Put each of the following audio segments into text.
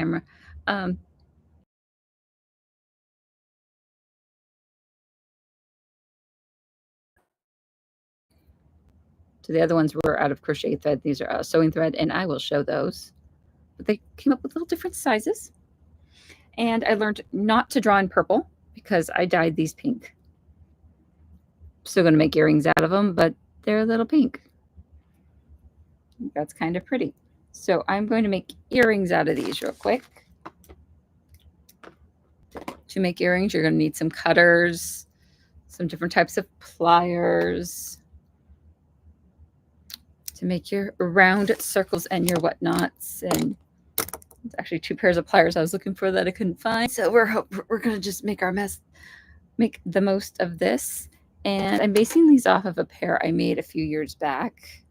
camera. So the other ones were out of crochet thread. These are sewing thread, and I will show those. But they came up with little different sizes. And I learned not to draw in purple because I dyed these pink. Still going to make earrings out of them, but they're a little pink. That's kind of pretty. So I'm going to make earrings out of these real quick. To make earrings, you're going to need some cutters, some different types of pliers to make your round circles and your whatnots. And it's actually 2 pairs of pliers I was looking for that I couldn't find. So we're going to just make the most of this. And I'm basing these off of a pair I made a few years back.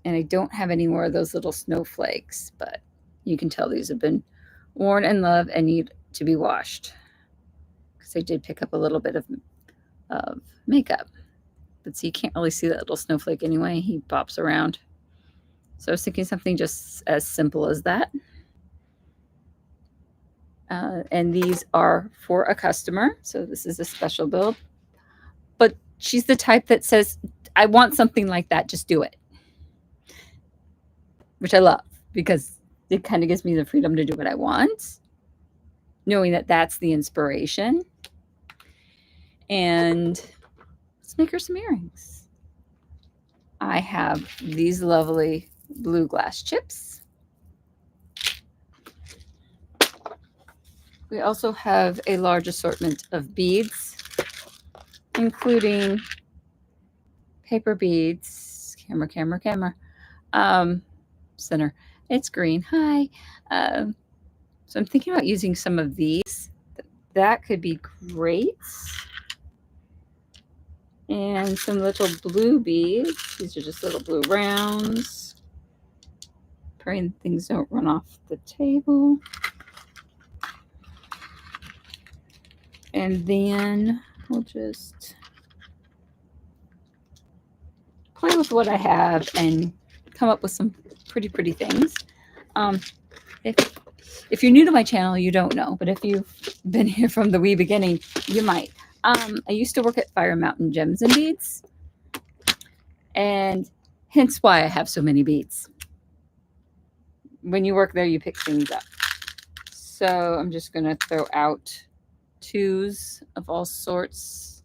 And I don't have any more of those little snowflakes, but you can tell these have been worn and loved and need to be washed. Because I did pick up a little bit of makeup. But see, you can't really see that little snowflake anyway. He bops around. So I was thinking something just as simple as that. And these are for a customer. So this is a special build. But she's the type that says, I want something like that. Just do it. Which I love because it kind of gives me the freedom to do what I want, knowing that that's the inspiration. And let's make her some earrings. I have these lovely blue glass chips. We also have a large assortment of beads, including paper beads. Camera. Center. It's green. Hi. So I'm thinking about using some of these. That could be great. And some little blue beads. These are just little blue rounds. Praying things don't run off the table. And then we'll just play with what I have and come up with some pretty things. If you're new to my channel, you don't know, but if you've been here from the wee beginning, you might. I used to work at Fire Mountain Gems and Beads, and hence why I have so many beads. When you work there, you pick things up. So I'm just going to throw out 2s of all sorts.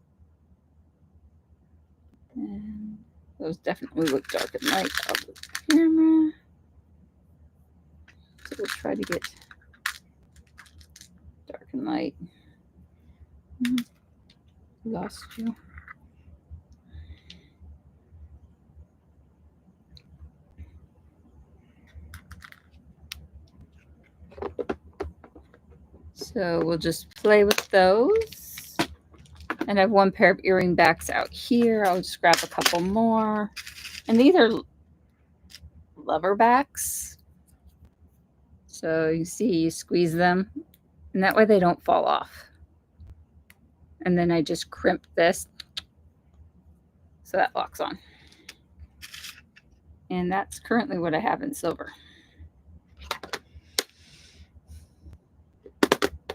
And those definitely look dark and light off the camera. So we'll try to get dark and light. Lost you. So we'll just play with those. And I have 1 pair of earring backs out here. I'll just grab a couple more. And these are lever backs. So you see, you squeeze them, and that way they don't fall off. And then I just crimp this so that locks on. And that's currently what I have in silver.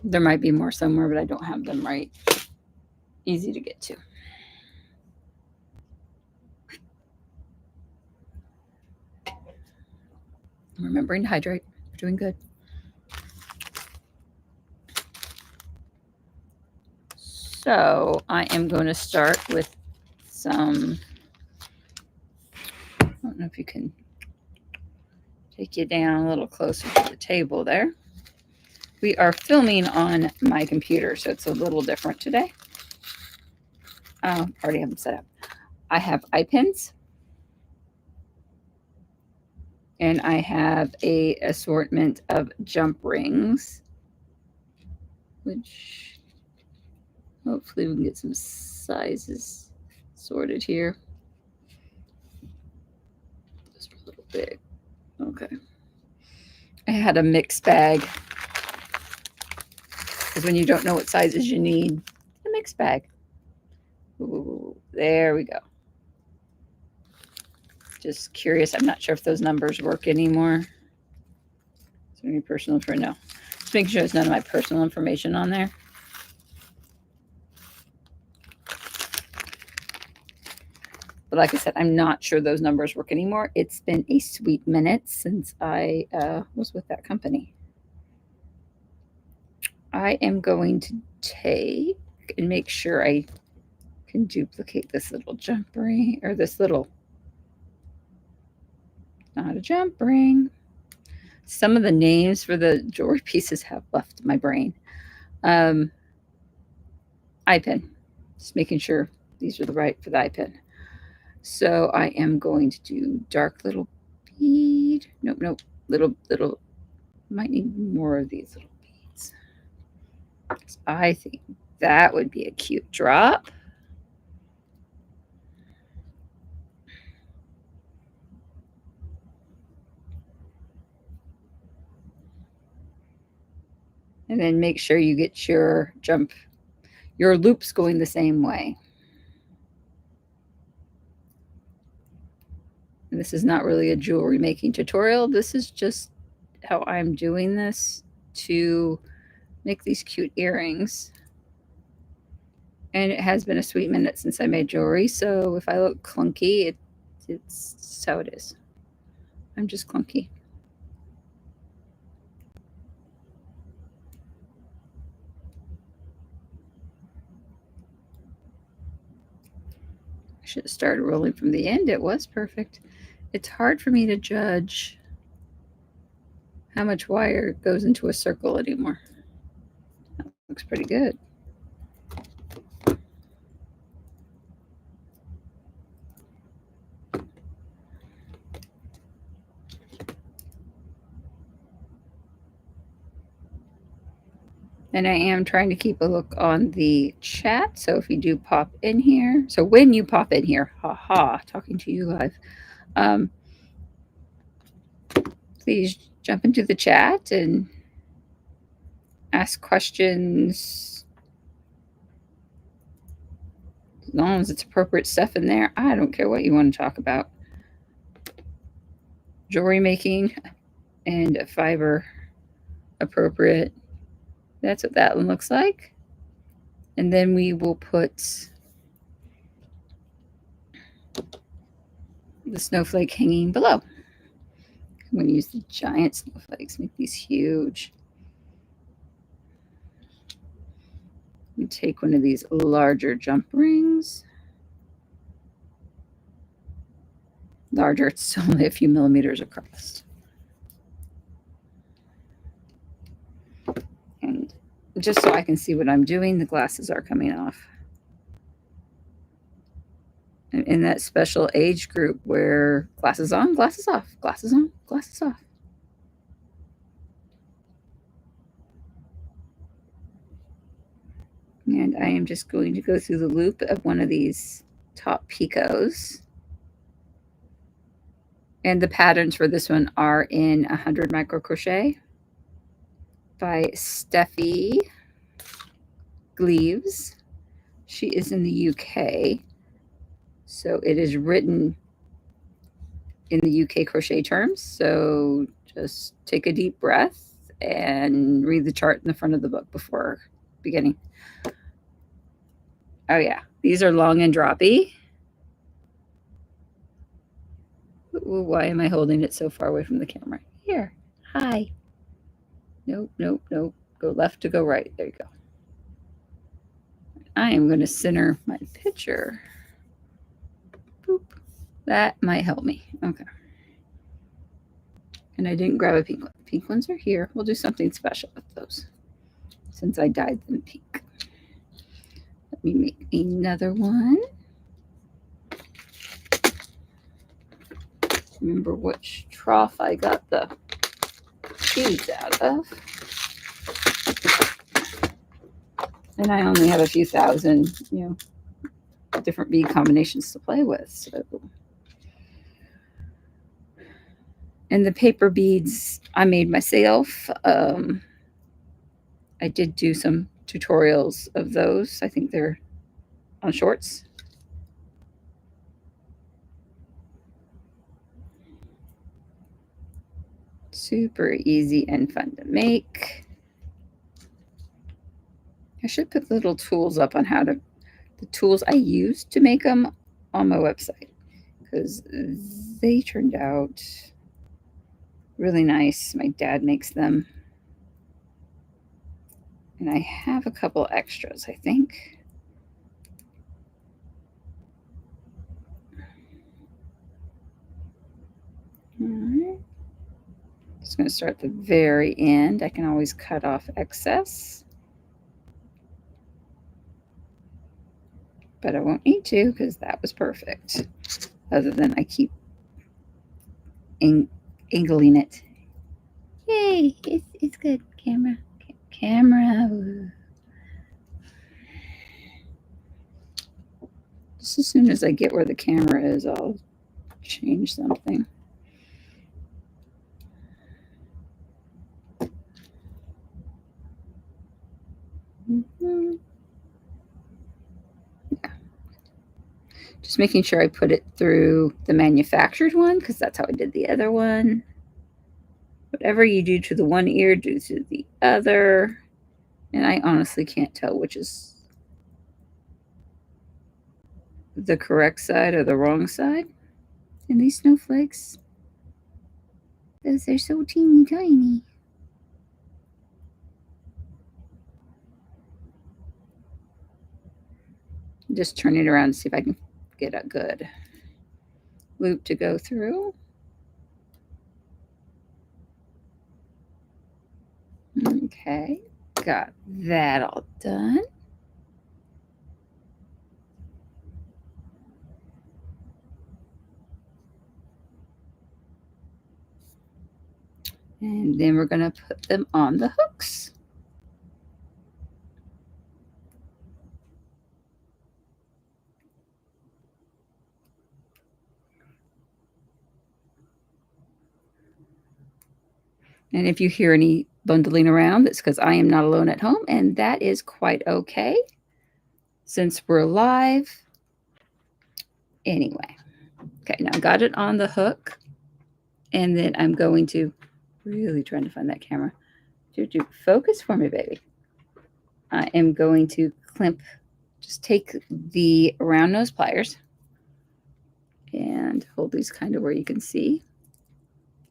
There might be more somewhere, but I don't have them right. Easy to get to. I'm remembering to hydrate. We're doing good. So I am going to start with some, I don't know if you can take you down a little closer to the table there. We are filming on my computer, so it's a little different today. I already have them set up. I have eye pins. And I have a assortment of jump rings, which hopefully we can get some sizes sorted here. Just a little big. Okay. I had a mixed bag. Because when you don't know what sizes you need, a mixed bag. Ooh, there we go. Just curious. I'm not sure if those numbers work anymore. Any personal info? No. Just making sure there's none of my personal information on there. But like I said, I'm not sure those numbers work anymore. It's been a sweet minute since I was with that company. I am going to take and make sure I can duplicate this little jump ring, or this little, not a jump ring. Some of the names for the jewelry pieces have left my brain. Eye pin. Just making sure these are the right for the eye pin. So I am going to do dark little bead. Nope. Little. Might need more of these little beads. I think that would be a cute drop. And then make sure you get your loops going the same way. And this is not really a jewelry making tutorial. This is just how I'm doing this to make these cute earrings. And it has been a sweet minute since I made jewelry, so if I look clunky, it's how it is. I'm just clunky. I should have started rolling from the end. It was perfect. It's hard for me to judge how much wire goes into a circle anymore. That looks pretty good. And I am trying to keep a look on the chat. So if you do pop in here, so when you pop in here, talking to you live, please jump into the chat and ask questions. As long as it's appropriate stuff in there, I don't care what you want to talk about. Jewelry making and fiber appropriate. That's what that one looks like. And then we will put the snowflake hanging below. I'm going to use the giant snowflakes, make these huge. And take one of these larger jump rings. Larger, it's only a few millimeters across. And just so I can see what I'm doing, the glasses are coming off. And in that special age group where glasses on, glasses off, glasses on, glasses off. And I am just going to go through the loop of one of these top picots. And the patterns for this one are in 100 Micro Crochet by Steffi Gleaves. She is in the UK. So it is written in the UK crochet terms. So just take a deep breath and read the chart in the front of the book before beginning. Oh yeah, these are long and droppy. Ooh, why am I holding it so far away from the camera? Here, hi. Nope. Go left to go right. There you go. I am going to center my picture. Boop. That might help me. Okay. And I didn't grab a pink one. Pink ones are here. We'll do something special with those since I dyed them pink. Let me make another one. Remember which trough I got the beads out of. And I only have a few thousand, different bead combinations to play with. So. And the paper beads I made myself. I did do some tutorials of those. I think they're on shorts. super easy and fun to make. I should put the little tools up on how to, the tools I use to make them on my website, because they turned out really nice. My dad makes them. And I have a couple extras, I think. All right. Just going to start at the very end. I can always cut off excess, but I won't need to because that was perfect. Other than I keep angling it. Yay! It's good. Camera. Just as soon as I get where the camera is, I'll change something. Yeah. Just making sure I put it through the manufactured one, because that's how I did the other one. Whatever you do to the one ear, do to the other. And I honestly can't tell which is the correct side or the wrong side. And these snowflakes, those are so teeny tiny. Just turn it around to see if I can get a good loop to go through. Okay, got that all done. And then we're going to put them on the hooks. And if you hear any bundling around, it's because I am not alone at home, and that is quite okay since we're live. Anyway, okay, now I got it on the hook, and then I'm going to, really trying to find that camera. Focus for me, baby. I am going to just take the round nose pliers and hold these kind of where you can see.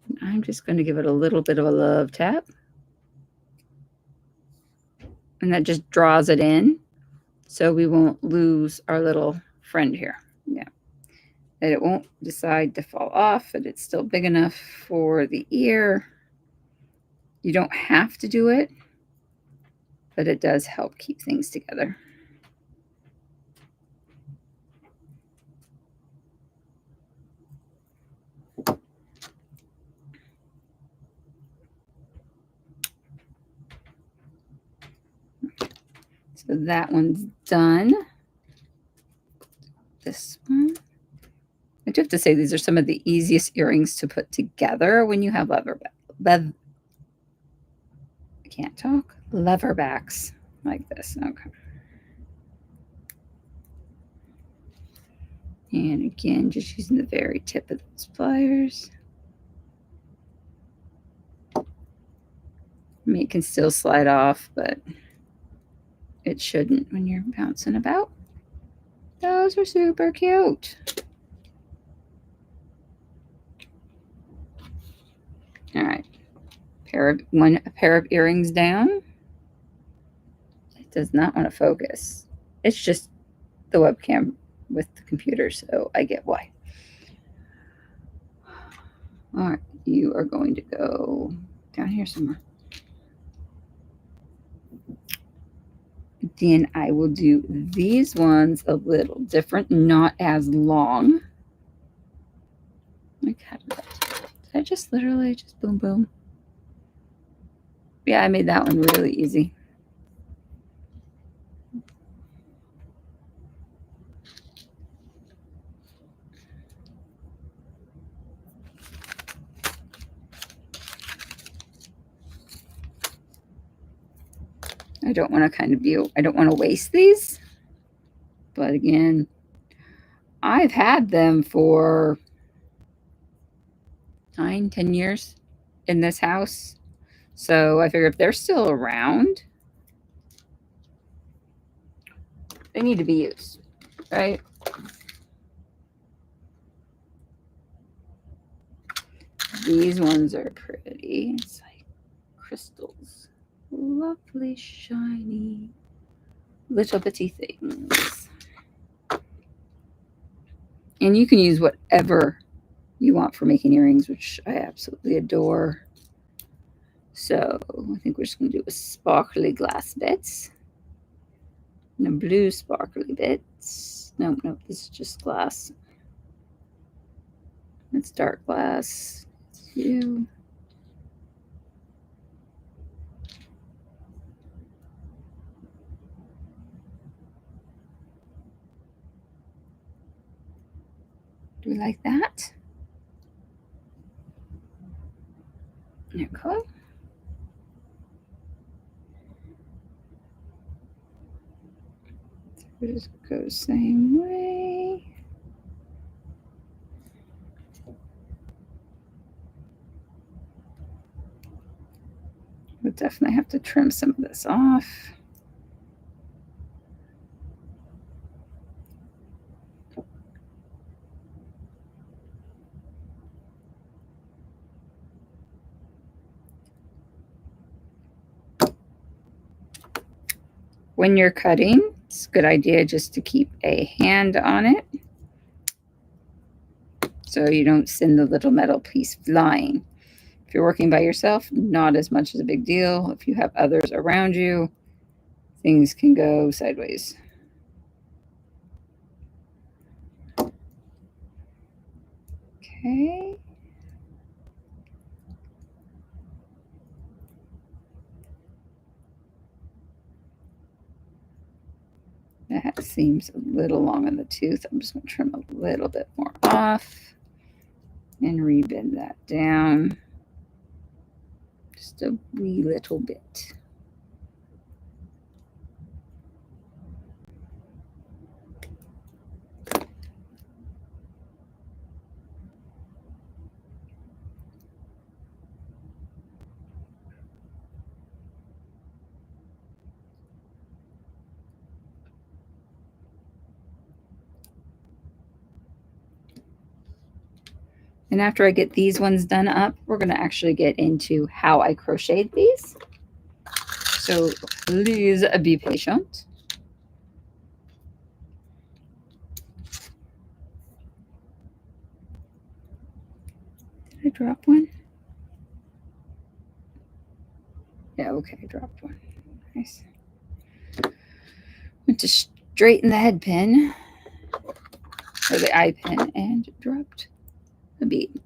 And I'm just going to give it a little bit of a love tap. And that just draws it in so we won't lose our little friend here. Yeah. That it won't decide to fall off, but it's still big enough for the ear. You don't have to do it, but it does help keep things together. So that one's done. This one. I do have to say these are some of the easiest earrings to put together when you have leverbacks like this. Okay. And again, just using the very tip of those pliers. I mean, it can still slide off, but it shouldn't when you're bouncing about. Those are super cute. All right, a pair of earrings down. It does not want to focus. It's just the webcam with the computer, so I get why. All right, you are going to go down here somewhere. Then I will do these ones a little different, not as long. Like, how did I just literally just boom, boom? Yeah, I made that one really easy. I don't want to waste these. But again, I've had them for 9, 10 years in this house. So I figured if they're still around, they need to be used, right? These ones are pretty. It's like crystals. Lovely, shiny, little bitty things. And you can use whatever you want for making earrings, which I absolutely adore. So I think we're just going to do a sparkly glass bits and a blue sparkly bits. No, this is just glass. It's dark glass. It's you. Do we like that? Okay. We just go the same way. We'll definitely have to trim some of this off. When you're cutting, it's a good idea just to keep a hand on it so you don't send the little metal piece flying. If you're working by yourself, not as much as a big deal. If you have others around you, things can go sideways. Okay. That seems a little long on the tooth. I'm just going to trim a little bit more off and rebend that down just a wee little bit. And after I get these ones done up, we're going to actually get into how I crocheted these. So please be patient. Did I drop one? Yeah, okay, I dropped one. Nice. Went to straighten the head pin, or the eye pin, and dropped a bead.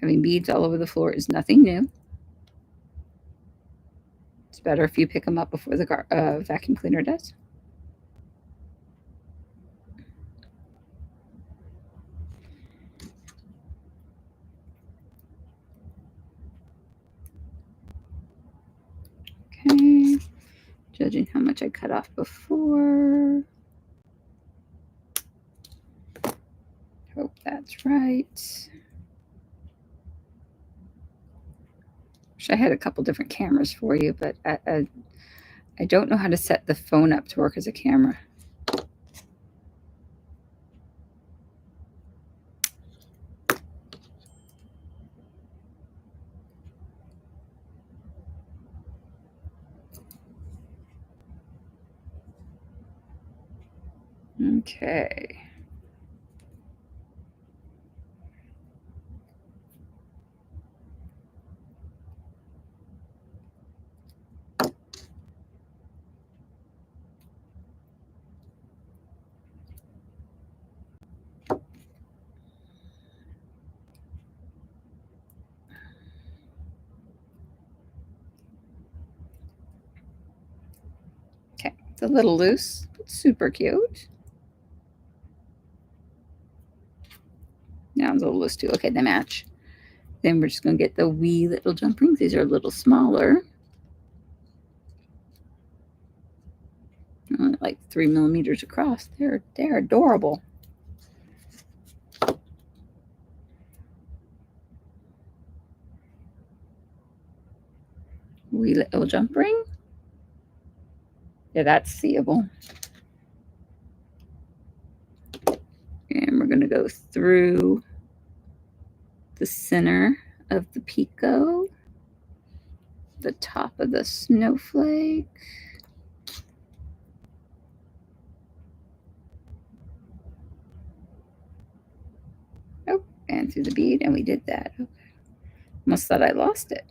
Having beads all over the floor is nothing new. It's better if you pick them up before the vacuum cleaner does. Okay, judging how much I cut off before. Hope that's right. Wish I had a couple different cameras for you, but I don't know how to set the phone up to work as a camera. Okay. Okay, it's a little loose, but super cute. Now it's a little loose too. Okay, they match. Then we're just going to get the wee little jump rings. These are a little smaller. Like 3 millimeters across. They're adorable. wee little jump ring. Yeah, that's seeable. And we're going to go through the center of the picot, the top of the snowflake. Oh, and through the bead, and we did that. Okay. Almost thought I lost it.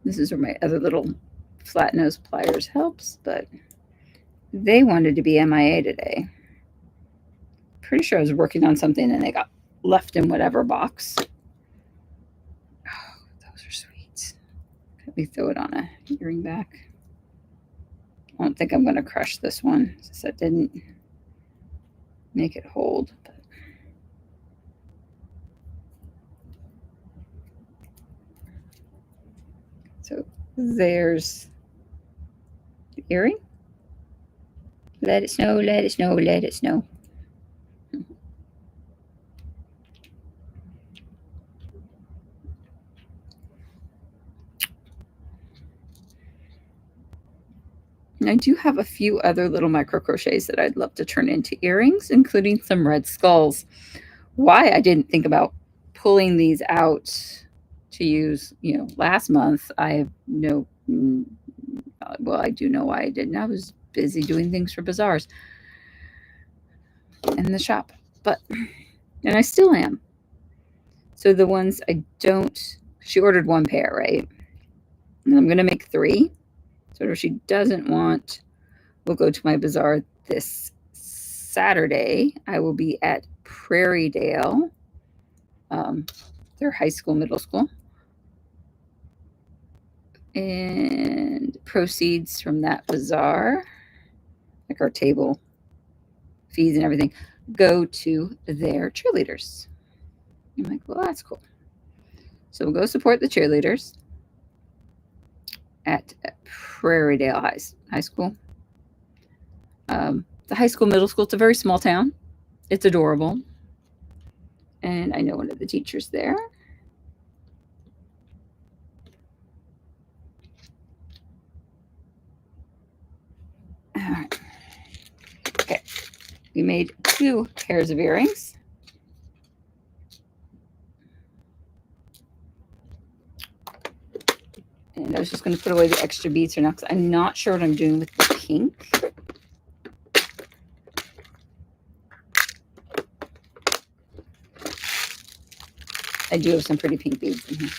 This is where my other little flat nose pliers helps, but they wanted to be MIA today. Pretty sure I was working on something and they got left in whatever box. Oh, those are sweet. Let me throw it on a earring back. I don't think I'm going to crush this one since I didn't make it hold. But so there's the earring. Let it snow, let it snow, let it snow. And I do have a few other little micro crochets that I'd love to turn into earrings, including some red skulls. Why I didn't think about pulling these out to use, last month, I have no, well, I do know why I didn't. I was busy doing things for bazaars in the shop, and I still am. So the ones I don't, she ordered one pair, right? And I'm going to make 3. So if she doesn't want, we'll go to my bazaar this Saturday. I will be at Prairie Dale, their high school, middle school. And proceeds from that bazaar, like our table fees and everything, go to their cheerleaders. I'm like, well, that's cool. So we'll go support the cheerleaders at Prairie Dale High School. The high school, middle school, it's a very small town. It's adorable. And I know one of the teachers there. All right. Okay. We made 2 pairs of earrings. And I was just going to put away the extra beads for now because I'm not sure what I'm doing with the pink. I do have some pretty pink beads in here.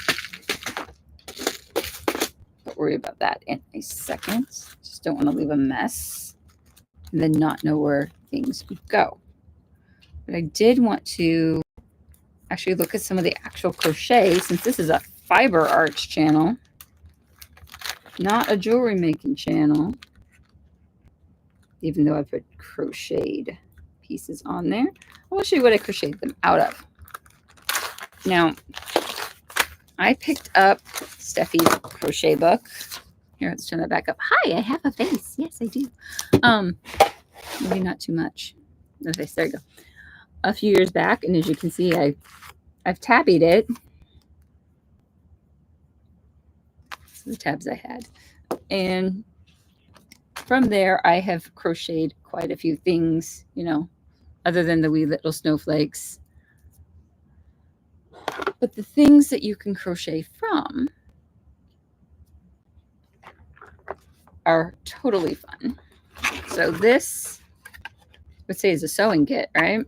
Don't worry about that in a second. Just don't want to leave a mess and then not know where things would go. But I did want to actually look at some of the actual crochet, since this is a fiber arts channel, not a jewelry making channel, even though I put crocheted pieces on there. I will show you what I crocheted them out of. Now, I picked up Steffi's crochet book. Here, let's turn that back up. Hi, I have a face. Yes, I do. Maybe not too much. No face. There you go. A few years back, and as you can see, I've tabbied it. So the tabs I had. And from there, I have crocheted quite a few things, other than the wee little snowflakes. But the things that you can crochet from are totally fun. So this, let's say, is a sewing kit, right?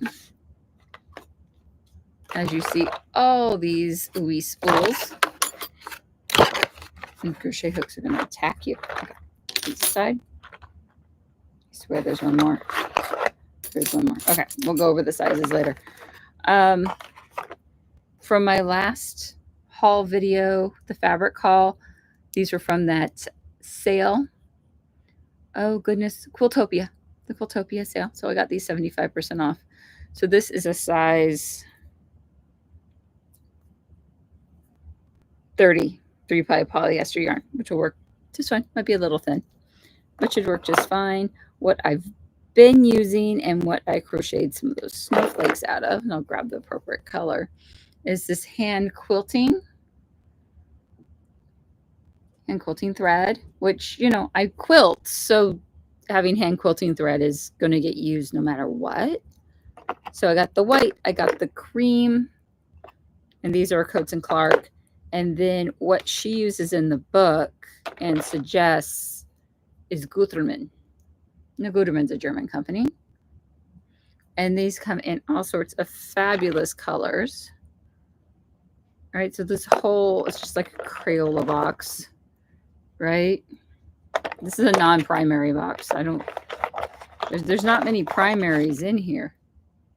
As you see, all these wee spools and crochet hooks are going to attack you. Okay. This side. I swear there's one more. There's one more. Okay, we'll go over the sizes later. From my last haul video, the fabric haul, these were from that sale. Oh goodness, Quiltopia, the Quiltopia sale. So I got these 75% off. So this is a size 30 3-ply polyester yarn, which will work just fine. Might be a little thin, but should work just fine. What I've been using and what I crocheted some of those snowflakes out of, and I'll grab the appropriate color, is this hand quilting hand quilting thread, which, you know, I quilt, so having hand quilting thread is going to get used no matter what. So I got the white, I got the cream, and these are Coats and Clark. And then what she uses in the book and suggests is Gutermann. No, Gutermann's a German company. And these come in all sorts of fabulous colors. All right, so this whole, it's just like a Crayola box, right? This is a non-primary box. There's not many primaries in here.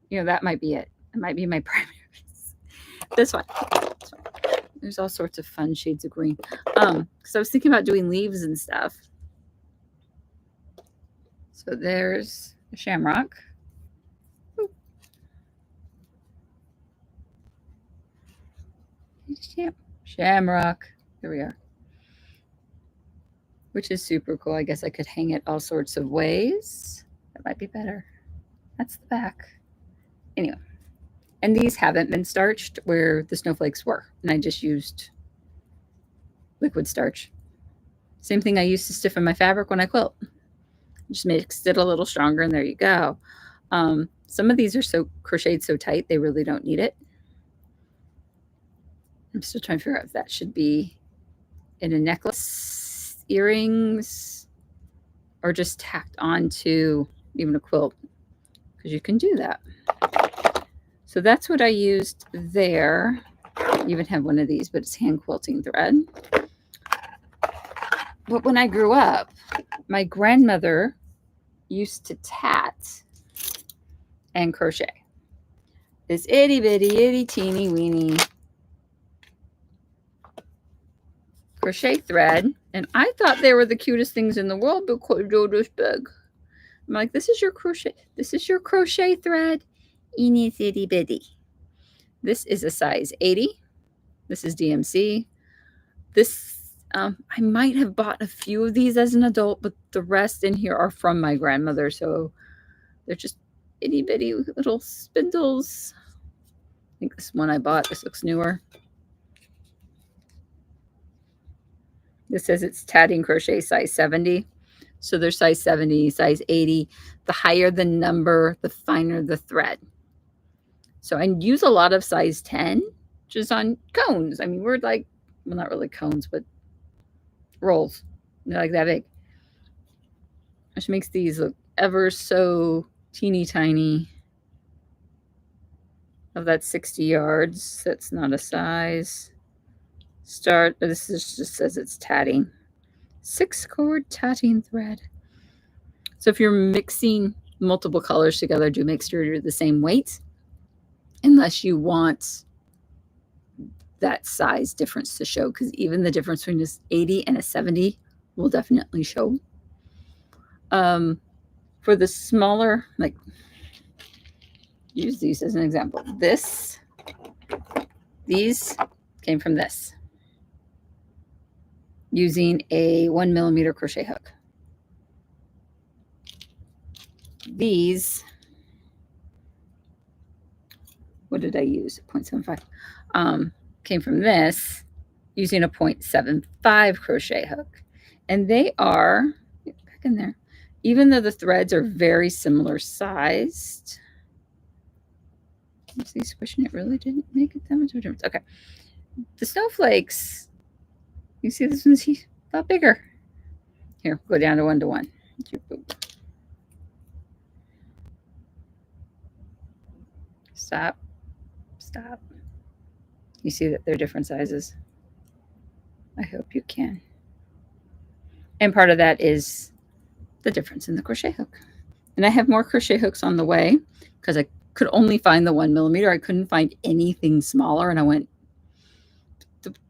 You know, that might be it. It might be my primaries. This one. There's all sorts of fun shades of green. Because I was thinking about doing leaves and stuff. So there's a shamrock. Shamrock. There we are. Which is super cool. I guess I could hang it all sorts of ways. That might be better. That's the back. Anyway. And these haven't been starched where the snowflakes were. And I just used liquid starch. Same thing I used to stiffen my fabric when I quilt. Just mixed it a little stronger, and there you go. Some of these are so crocheted so tight, they really don't need it. I'm still trying to figure out if that should be in a necklace, earrings, or just tacked onto even a quilt, because you can do that. So that's what I used there. I even have one of these, but it's hand quilting thread. But when I grew up, my grandmother used to tat and crochet. This itty bitty, itty teeny weeny crochet thread. And I thought they were the cutest things in the world because they're this big. I'm like, this is your crochet thread. And it's itty bitty. This is a size 80. This is DMC. This I might have bought a few of these as an adult, but the rest in here are from my grandmother, so they're just itty bitty little spindles. I think this one I bought. This looks newer. This says it's tatting crochet size 70. So they're size 70, size 80. The higher the number, the finer the thread. So I use a lot of size 10 just on cones. I mean, we're like, well, not really cones, but rolls. They're like that big. Which makes these look ever so teeny tiny. Of that 60 yards. That's not a size. Start. This is just says it's tatting. 6-cord tatting thread. So if you're mixing multiple colors together, do make sure you're the same weight. Unless you want that size difference to show, because even the difference between this 80 and a 70 will definitely show. For the smaller, like, use these as an example. These came from this, using a 1mm crochet hook. These, what did I use? 0.75. Came from this using a 0.75 crochet hook. And they are, get back in there, even though the threads are very similar sized. See, squishing it really didn't make it that much of a difference. Okay. The snowflakes, you see this one's a lot bigger. Here, go down to 1-to-1. Stop. Stop. You see that they're different sizes. I hope you can. And part of that is the difference in the crochet hook. And I have more crochet hooks on the way because I could only find the 1mm. I couldn't find anything smaller. And I went,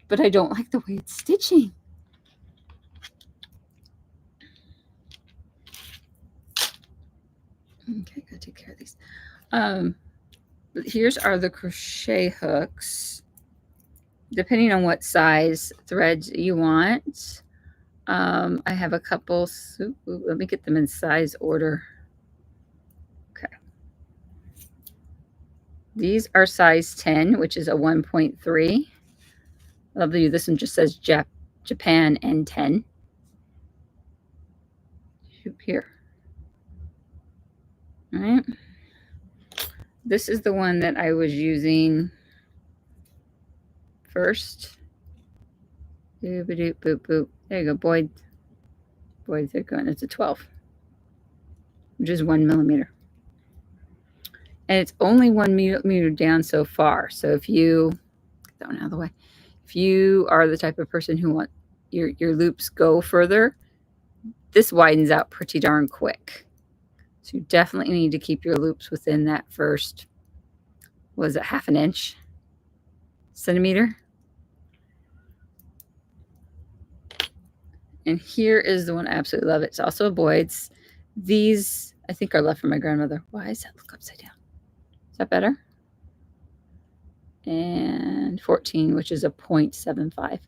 but I don't like the way it's stitching. Okay, gotta take care of these. But here's are the crochet hooks. Depending on what size threads you want. I have a couple. Let me get them in size order. Okay. These are size 10, which is a 1.3. Lovely. This one just says Japan N10. Here. All right. This is the one that I was using first. Boop, boop, boop, boop. There you go, Boyd. Boyd, they're going. It's a 12, which is 1 millimeter. And it's only 1 millimeter down so far. So if you, get that one out of the way, if you are the type of person who want your loops go further, this widens out pretty darn quick. So you definitely need to keep your loops within that first, was it half an inch, centimeter? And here is the one I absolutely love. It's also a Boyd's. These, I think, are left from my grandmother. Why does that look upside down? Is that better? And 14, which is a 0.75.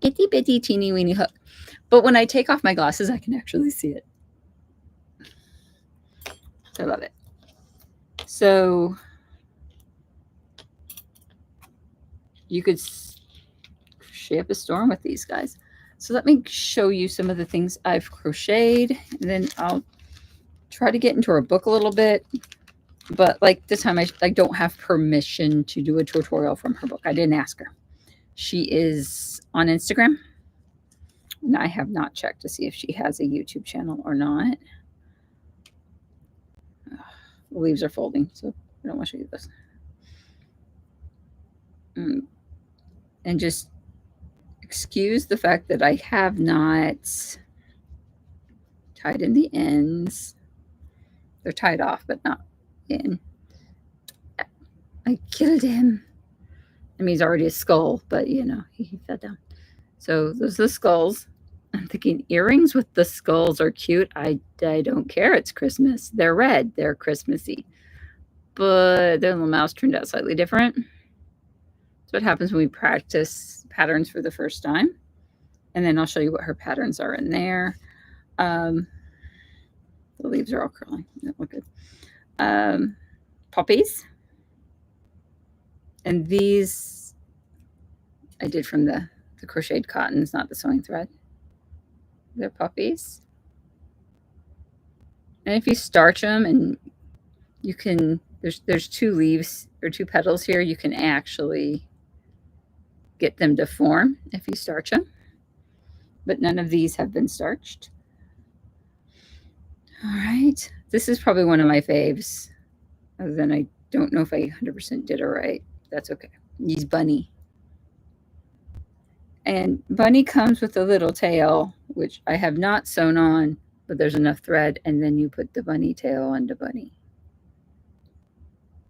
Itty bitty teeny weeny hook. But when I take off my glasses, I can actually see it. I love it. So you could crochet up a storm with these guys. So let me show you some of the things I've crocheted, and then I'll try to get into her book a little bit. But like this time, I don't have permission to do a tutorial from her book. I didn't ask her. She is on Instagram, and I have not checked to see if she has a YouTube channel or not. The leaves are folding, so I don't want to show you this. And just excuse the fact that I have not tied in the ends. They're tied off, but not in. I killed him. I mean, he's already a skull, but you know, he fell down. So those are the skulls. I'm thinking earrings with the skulls are cute. I don't care. It's Christmas. They're red. They're Christmassy. But their little mouse turned out slightly different. That's what happens when we practice patterns for the first time. And then I'll show you what her patterns are in there. The leaves are all curling. That look good. Poppies. And these I did from the crocheted cottons, not the sewing thread. They're poppies. And if you starch them, and you can, there's 2 leaves or 2 petals here, you can actually get them to form if you starch them. But none of these have been starched. All right. This is probably one of my faves. Other than I don't know if I 100% did it right. That's okay. Use Bunny. And Bunny comes with a little tail, which I have not sewn on, but there's enough thread, and then you put the bunny tail onto Bunny.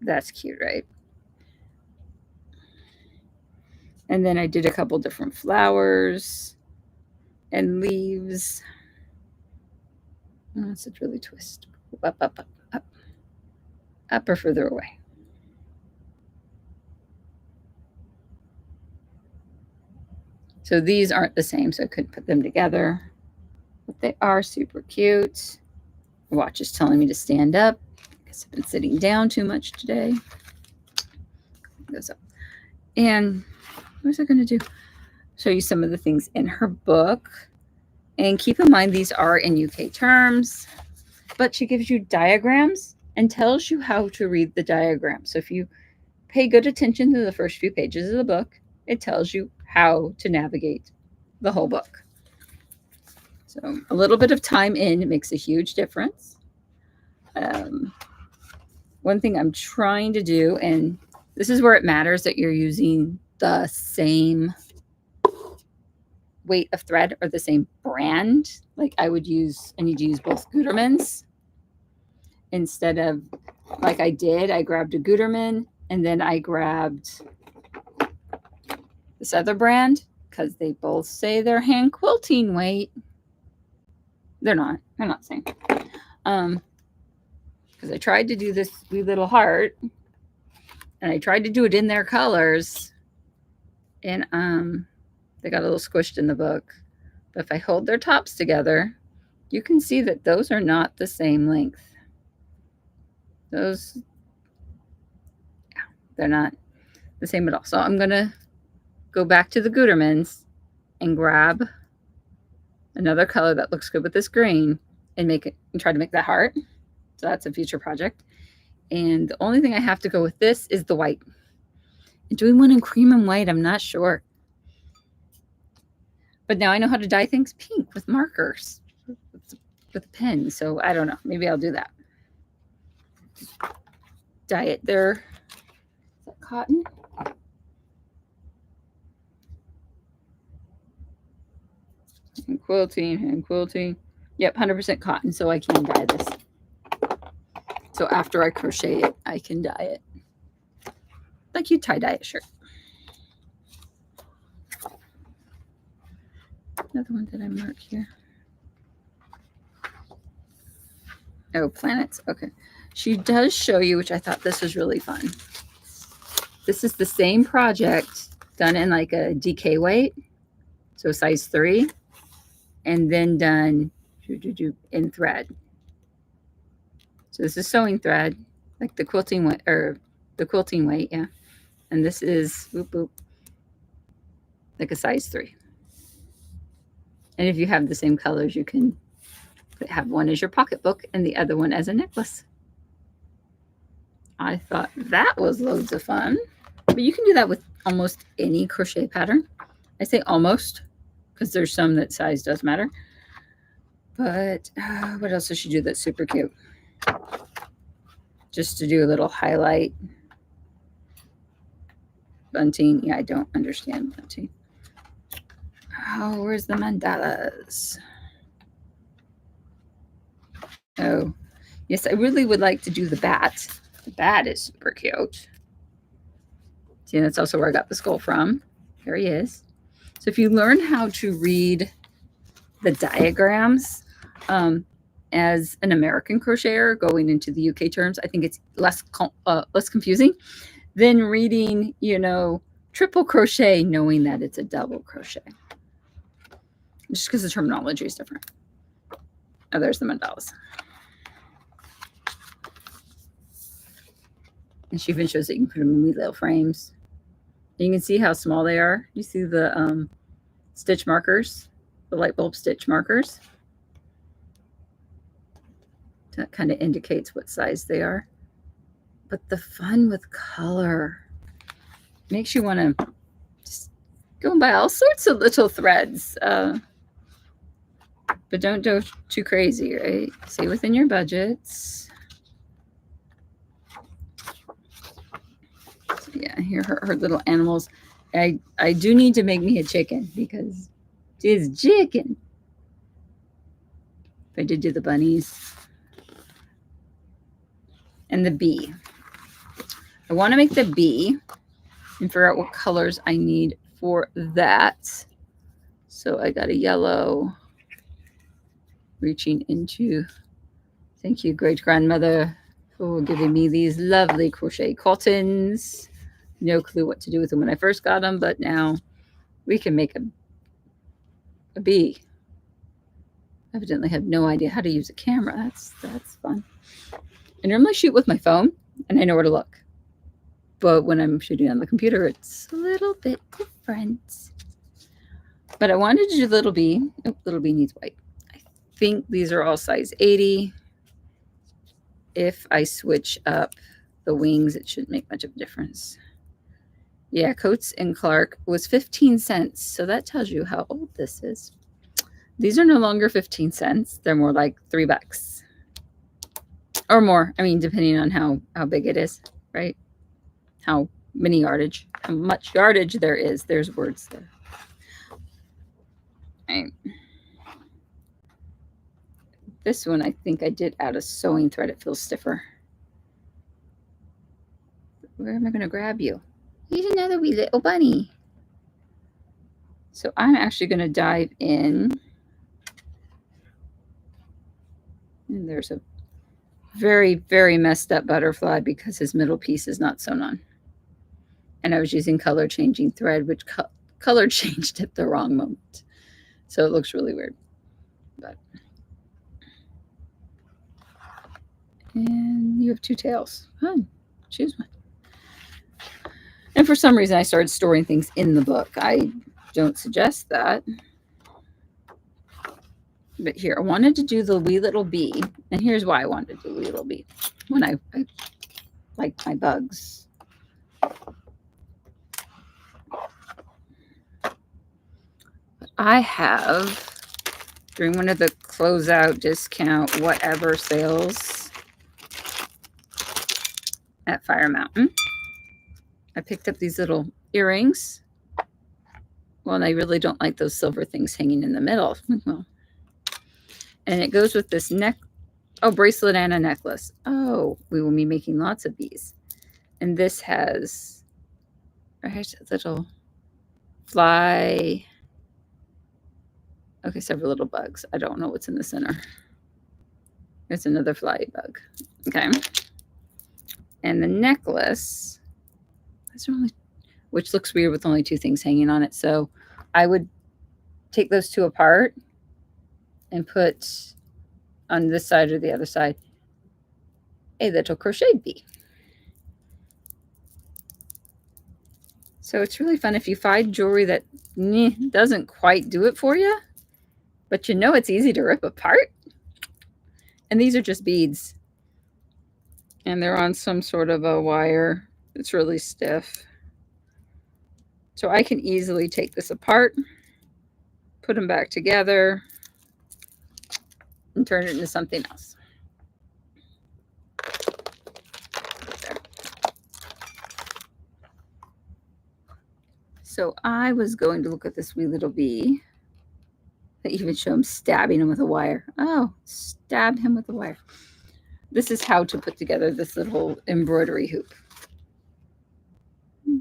That's cute, right? And then I did a couple different flowers and leaves. Oh, it's a really twist. Up, up, up, up. Up or further away. So these aren't the same, so I couldn't put them together. But they are super cute. The watch is telling me to stand up. I guess I've been sitting down too much today. It goes up. And what was I going to do? Show you some of the things in her book. And keep in mind, these are in UK terms. But she gives you diagrams and tells you how to read the diagram. So if you pay good attention to the first few pages of the book, it tells you how to navigate the whole book. So a little bit of time in makes a huge difference. One thing I'm trying to do, and this is where it matters that you're using the same weight of thread or the same brand. Like I need to use both Gutermans instead of, like I did, I grabbed a Guterman and then I grabbed this other brand because they both say they're hand quilting weight. They're not the same. Because I tried to do this wee little heart and I tried to do it in their colors, and they got a little squished in the book. But if I hold their tops together, you can see that those are not the same length. Those, yeah, they're not the same at all. So I'm going to go back to the Gutermans and grab another color that looks good with this green and make it and try to make that heart. So that's a future project. And the only thing I have to go with this is the white. And doing one in cream and white, I'm not sure. But now I know how to dye things pink with markers, with a pen. So I don't know. Maybe I'll do that. Dye it there. Is that cotton? And quilting. Yep, 100% cotton. So I can dye this. So after I crochet it, I can dye it. Like you tie-dye a shirt. Another one that I mark here. Oh, planets. Okay. She does show you, which I thought this was really fun. This is the same project done in like a DK weight. So size 3. And then done in thread. So this is sewing thread, like the quilting weight, or the quilting weight, yeah. And this is like a size 3. And if you have the same colors, you can have one as your pocketbook and the other one as a necklace. I thought that was loads of fun. But you can do that with almost any crochet pattern. I say almost because there's some that size does matter. But what else does she do that's super cute? Just to do a little highlight. Bunting. Yeah, I don't understand bunting. Oh, where's the mandalas? Oh, yes, I really would like to do the bat. The bat is super cute. See, that's also where I got the skull from. Here he is. So if you learn how to read the diagrams as an American crocheter going into the UK terms, I think it's less confusing than reading, you know, triple crochet knowing that it's a double crochet. Just because the terminology is different. Oh, there's the mandalas. And she even shows that you can put them in wee little frames. And you can see how small they are. You see the stitch markers, the light bulb stitch markers. That kind of indicates what size they are. But the fun with color makes you want to just go and buy all sorts of little threads. But don't go too crazy, right? Stay within your budgets. So yeah, here her little animals. I do need to make me a chicken because she's chicken. I did do the bunnies. And the bee. I want to make the bee and figure out what colors I need for that. So I got a yellow reaching into, thank you, great grandmother, for giving me these lovely crochet cottons. No clue what to do with them when I first got them, but now we can make a bee. Evidently have no idea how to use a camera. That's fun. I normally shoot with my phone and I know where to look. But when I'm shooting on the computer, it's a little bit different. But I wanted to do little bee. Oh, little bee needs white. I think these are all size 80. If I switch up the wings, it shouldn't make much of a difference. Yeah, Coates and Clark was 15 cents. So that tells you how old this is. These are no longer 15 cents. They're more like $3 or more. I mean, depending on how big it is, right? How many yardage, how much yardage there is. There's words there. Right. This one I think I did out of sewing thread. It feels stiffer. Where am I going to grab you? He's another wee little bunny. So I'm actually going to dive in. And there's a very, very messed up butterfly because his middle piece is not sewn on. And I was using color changing thread, which color changed at the wrong moment. So it looks really weird. But and you have 2 tails. Fun. Choose one. And for some reason, I started storing things in the book. I don't suggest that. But here, I wanted to do the wee little bee. And here's why I wanted to do the wee little bee. When I like my bugs. But I have, during one of the closeout discount whatever sales at Fire Mountain, I picked up these little earrings. Well, and I really don't like those silver things hanging in the middle. Well, and it goes with this bracelet and a necklace. Oh, we will be making lots of these. And this has a little fly. Okay, several little bugs. I don't know what's in the center. It's another fly bug. Okay. And the necklace, which looks weird with only 2 things hanging on it. So I would take those 2 apart and put on this side or the other side a little crochet bee. So it's really fun if you find jewelry that doesn't quite do it for you, but you know it's easy to rip apart. And these are just beads. And they're on some sort of a wire. It's really stiff. So I can easily take this apart, put them back together, and turn it into something else. There. So I was going to look at this wee little bee. They even show him stabbing him with a wire. Oh, stabbed him with a wire. This is how to put together this little embroidery hoop.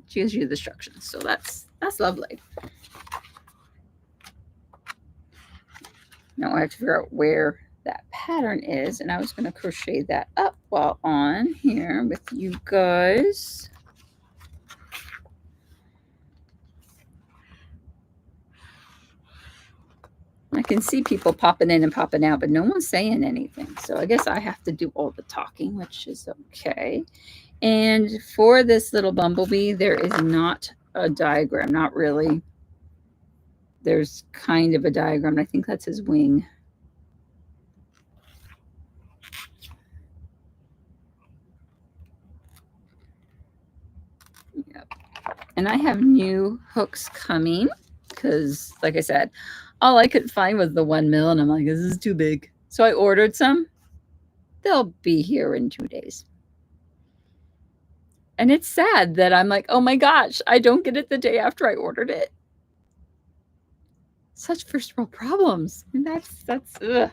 She gives you the instructions, so that's lovely. Now I have to figure out where that pattern is, and I was going to crochet that up while on here with you guys. I can see people popping in and popping out, but no one's saying anything. So I guess I have to do all the talking, which is okay. And for this little bumblebee, there is not a diagram, not really. There's kind of a diagram. I think that's his wing. Yep. And I have new hooks coming because, like I said, all I could find was the 1 mil, and I'm like, this is too big. So I ordered some. They'll be here in 2 days. And it's sad that I'm like, oh my gosh, I don't get it the day after I ordered it. Such first world problems. And that's ugh.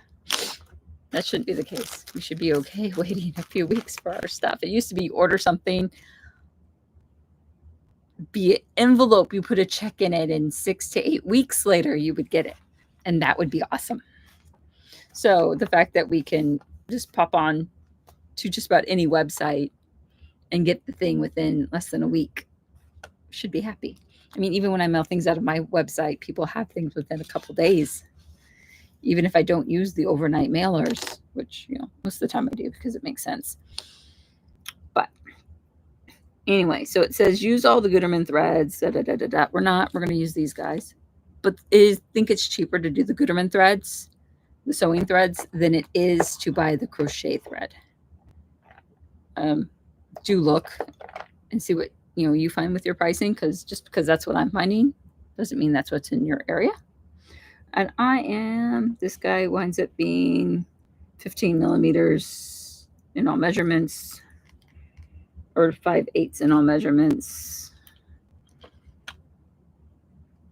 That shouldn't be the case. We should be okay waiting a few weeks for our stuff. It used to be you order something, be it envelope, you put a check in it, and 6 to 8 weeks later you would get it. And that would be awesome. So the fact that we can just pop on to just about any website and get the thing within less than a week, should be happy. I mean, even when I mail things out of my website, people have things within a couple days. Even if I don't use the overnight mailers, which, you know, most of the time I do because it makes sense. But anyway, so it says use all the Gutermann threads. We're going to use these guys. But I think it's cheaper to do the Gutermann threads, the sewing threads, than it is to buy the crochet thread. Do look and see what you find with your pricing, because just because that's what I'm finding doesn't mean that's what's in your area. And this guy winds up being 15 millimeters in all measurements, or 5/8 in all measurements.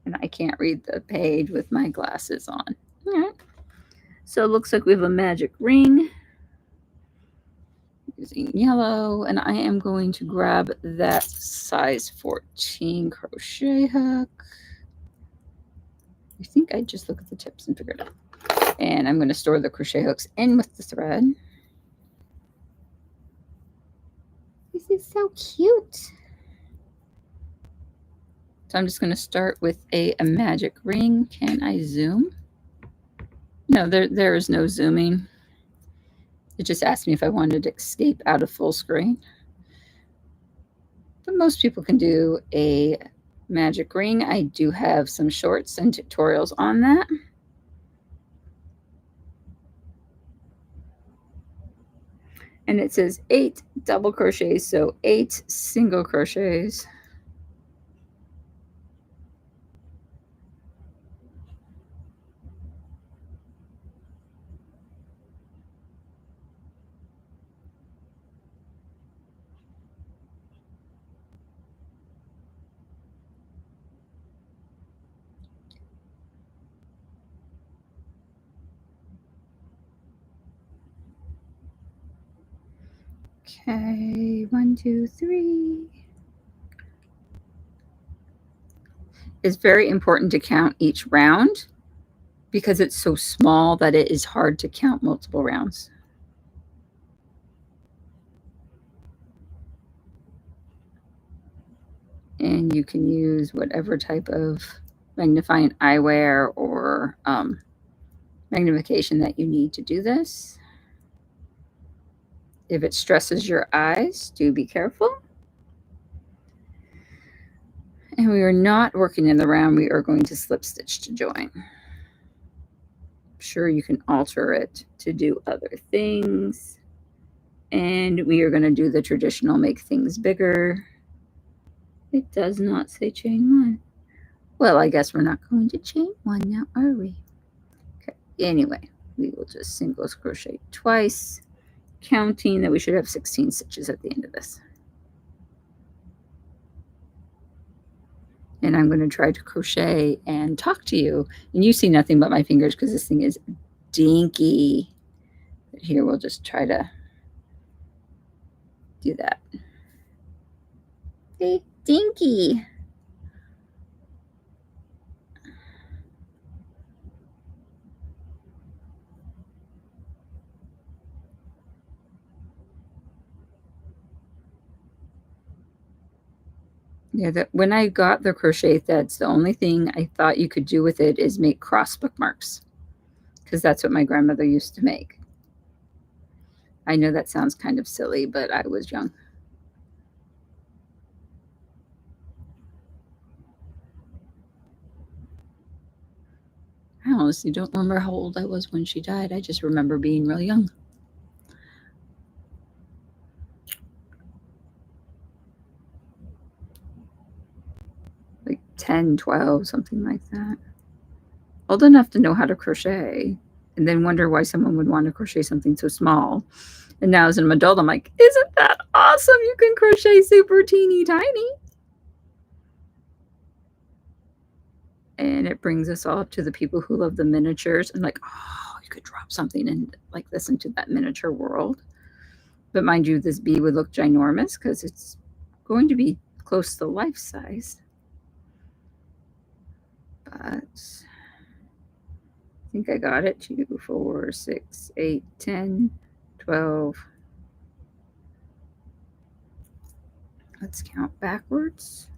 And I can't read the page with my glasses on. All right. So it looks like we have a magic ring using yellow, and I am going to grab that size 14 crochet hook. I think I just look at the tips and figure it out. And I'm going to store the crochet hooks in with the thread. This is so cute. So I'm just going to start with a magic ring. Can I zoom? No, there is no zooming. It just asked me if I wanted to escape out of full screen. But most people can do a magic ring. I do have some shorts and tutorials on that. And it says 8 double crochets, so 8 single crochets. Okay, 1, 2, 3. It's very important to count each round because it's so small that it is hard to count multiple rounds. And you can use whatever type of magnifying eyewear or magnification that you need to do this. If it stresses your eyes, do be careful. And we are not working in the round. We are going to slip stitch to join. Sure, you can alter it to do other things. And we are going to do the traditional make things bigger. It does not say chain 1. Well, I guess we're not going to chain 1 now, are we? Okay, anyway, we will just single crochet twice, counting that we should have 16 stitches at the end of this. And I'm going to try to crochet and talk to you. And you see nothing but my fingers because this thing is dinky. But here we'll just try to do that. Hey, dinky. Yeah, when I got the crochet threads, the only thing I thought you could do with it is make cross bookmarks because that's what my grandmother used to make. I know that sounds kind of silly, but I was young. I honestly don't remember how old I was when she died. I just remember being real young. Like 10, 12, something like that. Old enough to know how to crochet and then wonder why someone would want to crochet something so small. And now as an adult, I'm like, isn't that awesome? You can crochet super teeny tiny. And it brings us all up to the people who love the miniatures and like, oh, you could drop something and like this into that miniature world. But mind you, this bee would look ginormous because it's going to be close to life size. But I think I got it. 2, 4, 6, 8, 10, 12. Let's count backwards.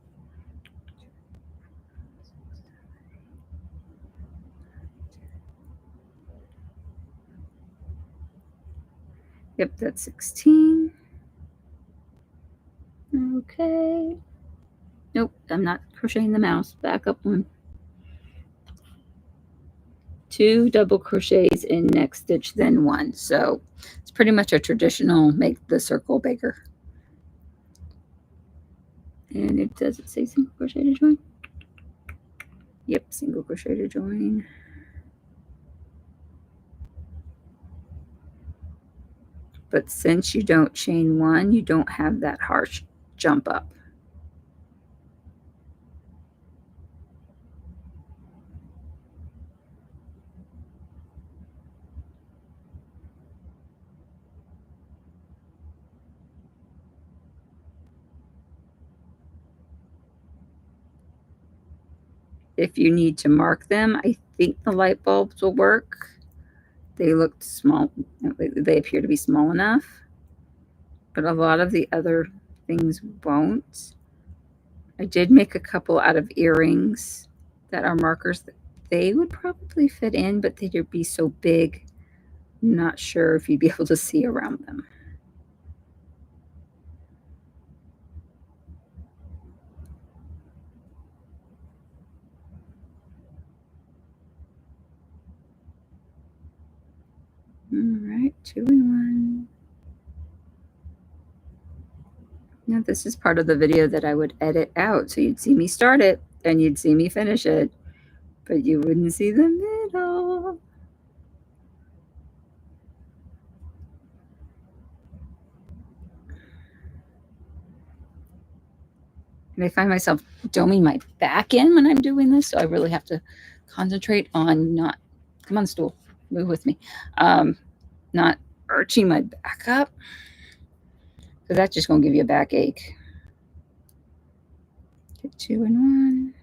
Yep, that's 16. Okay. Nope, I'm not crocheting the mouse. Back up 1. 2 double crochets in next stitch, then 1. So it's pretty much a traditional make the circle bigger. And it does it say single crochet to join? Yep, single crochet to join. But since you don't chain 1, you don't have that harsh jump up. If you need to mark them, I think the light bulbs will work. They looked small. They appear to be small enough. But a lot of the other things won't. I did make a couple out of earrings that are markers that they would probably fit in, but they'd be so big. I'm not sure if you'd be able to see around them. All right, 2 and 1. Now this is part of the video that I would edit out, so you'd see me start it and you'd see me finish it, but you wouldn't see the middle. And I find myself doming my back in when I'm doing this, so I really have to concentrate on not, come on stool, move with me, not arching my back up, because that's just going to give you a backache. Get 2 and 1.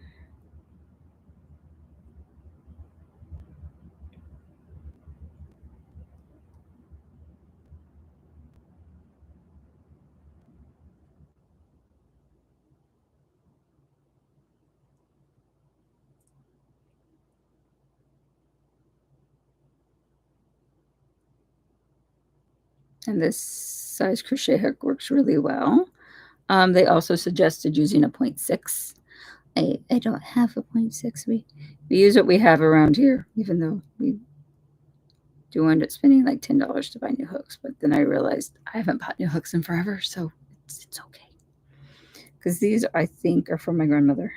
And this size crochet hook works really well. They also suggested using a 0.6. I don't have a 0.6. We use what we have around here, even though we do end up spending like $10 to buy new hooks. But then I realized I haven't bought new hooks in forever, so it's okay. Because these, I think, are from my grandmother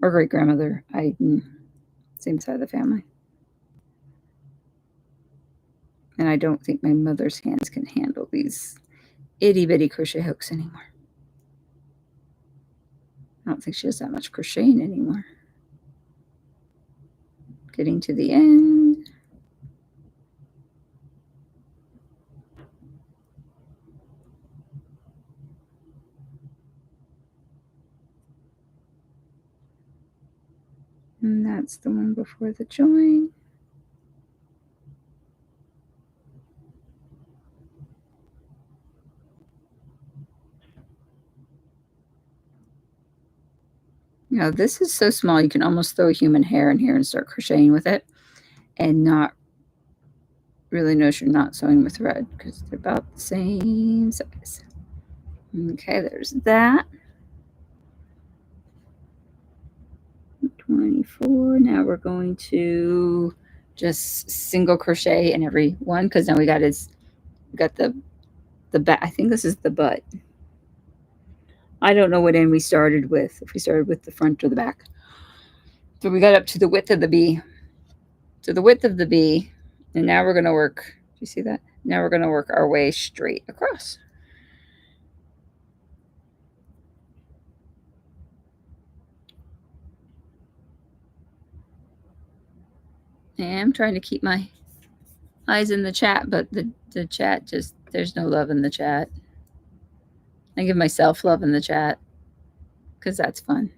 or great-grandmother. Same side of the family. And I don't think my mother's hands can handle these itty-bitty crochet hooks anymore. I don't think she does that much crocheting anymore. Getting to the end. And that's the one before the join. Now this is so small you can almost throw a human hair in here and start crocheting with it and not really notice you're not sewing with thread because they're about the same size. Okay, there's that. 24. Now we're going to just single crochet in every one because now we got the back. I think this is the butt. I don't know what end we started with, if we started with the front or the back. So we got up to the width of the bee. To the width of the bee, and now we're going to work, do you see that? Now we're going to work our way straight across. And I'm trying to keep my eyes in the chat, but the chat just, there's no love in the chat. I give myself love in the chat because that's fun.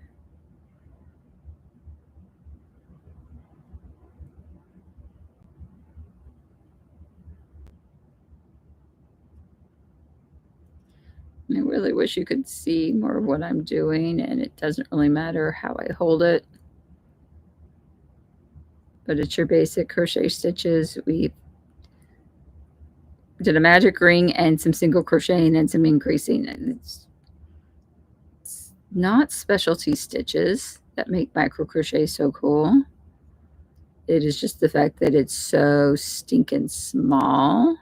I really wish you could see more of what I'm doing, and it doesn't really matter how I hold it. But it's your basic crochet stitches. We did a magic ring and some single crocheting and some increasing. And it's not specialty stitches that make micro crochet so cool. It is just the fact that it's so stinking small.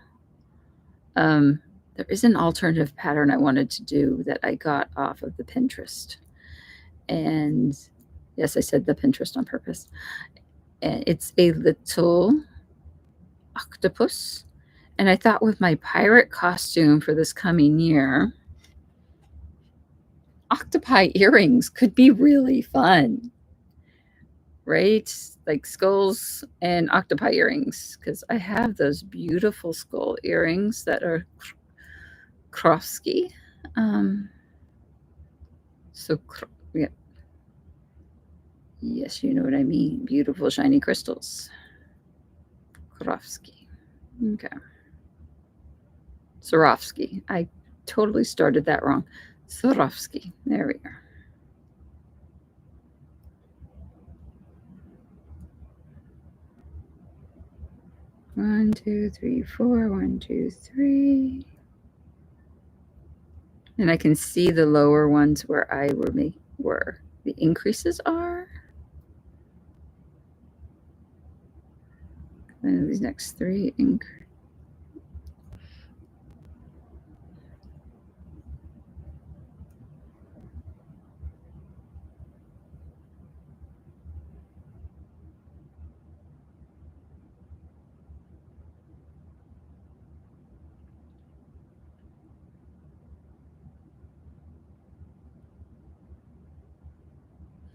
There is an alternative pattern I wanted to do that I got off of the Pinterest. And yes, I said the Pinterest on purpose. And it's a little octopus. And I thought with my pirate costume for this coming year, octopi earrings could be really fun, right? Like skulls and octopi earrings, because I have those beautiful skull earrings that are Krofsky. Yeah. Yes, you know what I mean. Beautiful shiny crystals. Krofsky. Okay. Swarovski. I totally started that wrong. Swarovski. There we are. One, two, three, four. 1, 2, 3. And I can see the lower ones where where the increases are. And these next 3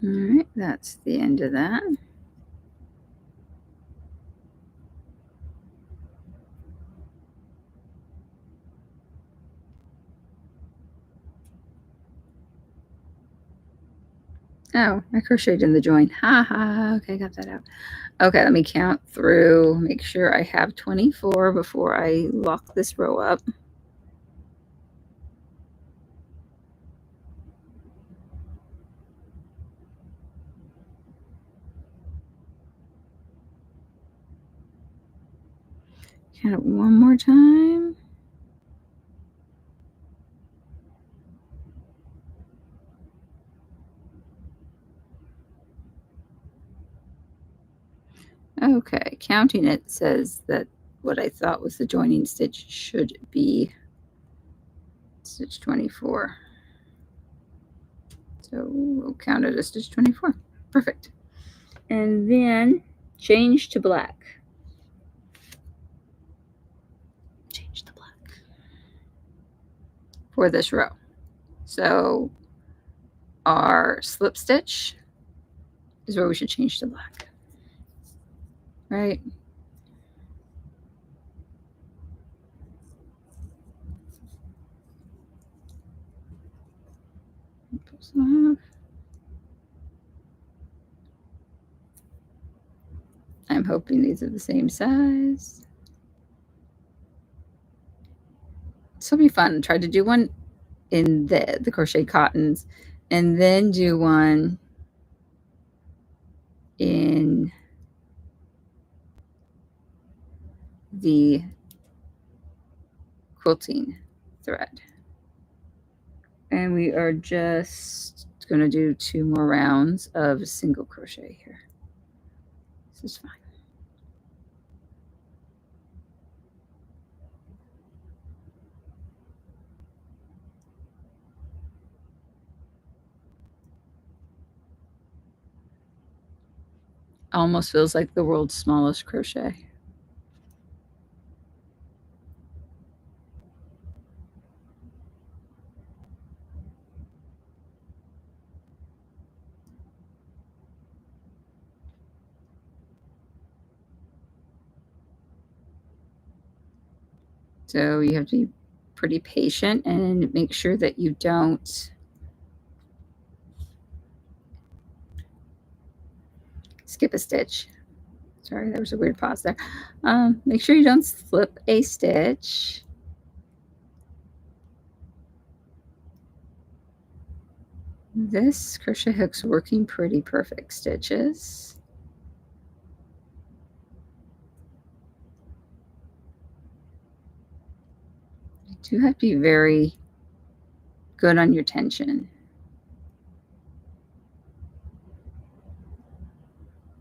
all right, that's the end of that. Oh, I crocheted in the join. Ha ha. Okay, got that out. Okay, let me count through. Make sure I have 24 before I lock this row up. Count it one more time. Okay, counting it says that what I thought was the joining stitch should be stitch 24. So we'll count it as stitch 24. Perfect. And then change to black. Change to black for this row. So our slip stitch is where we should change to black, right? I'm hoping these are the same size. This will be fun. Try to do one in the crochet cottons and then do one in the quilting thread. And we are just going to do 2 more rounds of single crochet here. This is fine. Almost feels like the world's smallest crochet. So you have to be pretty patient and make sure that you don't skip a stitch. Sorry, there was a weird pause there. Make sure you don't slip a stitch. This crochet hook's working pretty perfect stitches. You do have to be very good on your tension.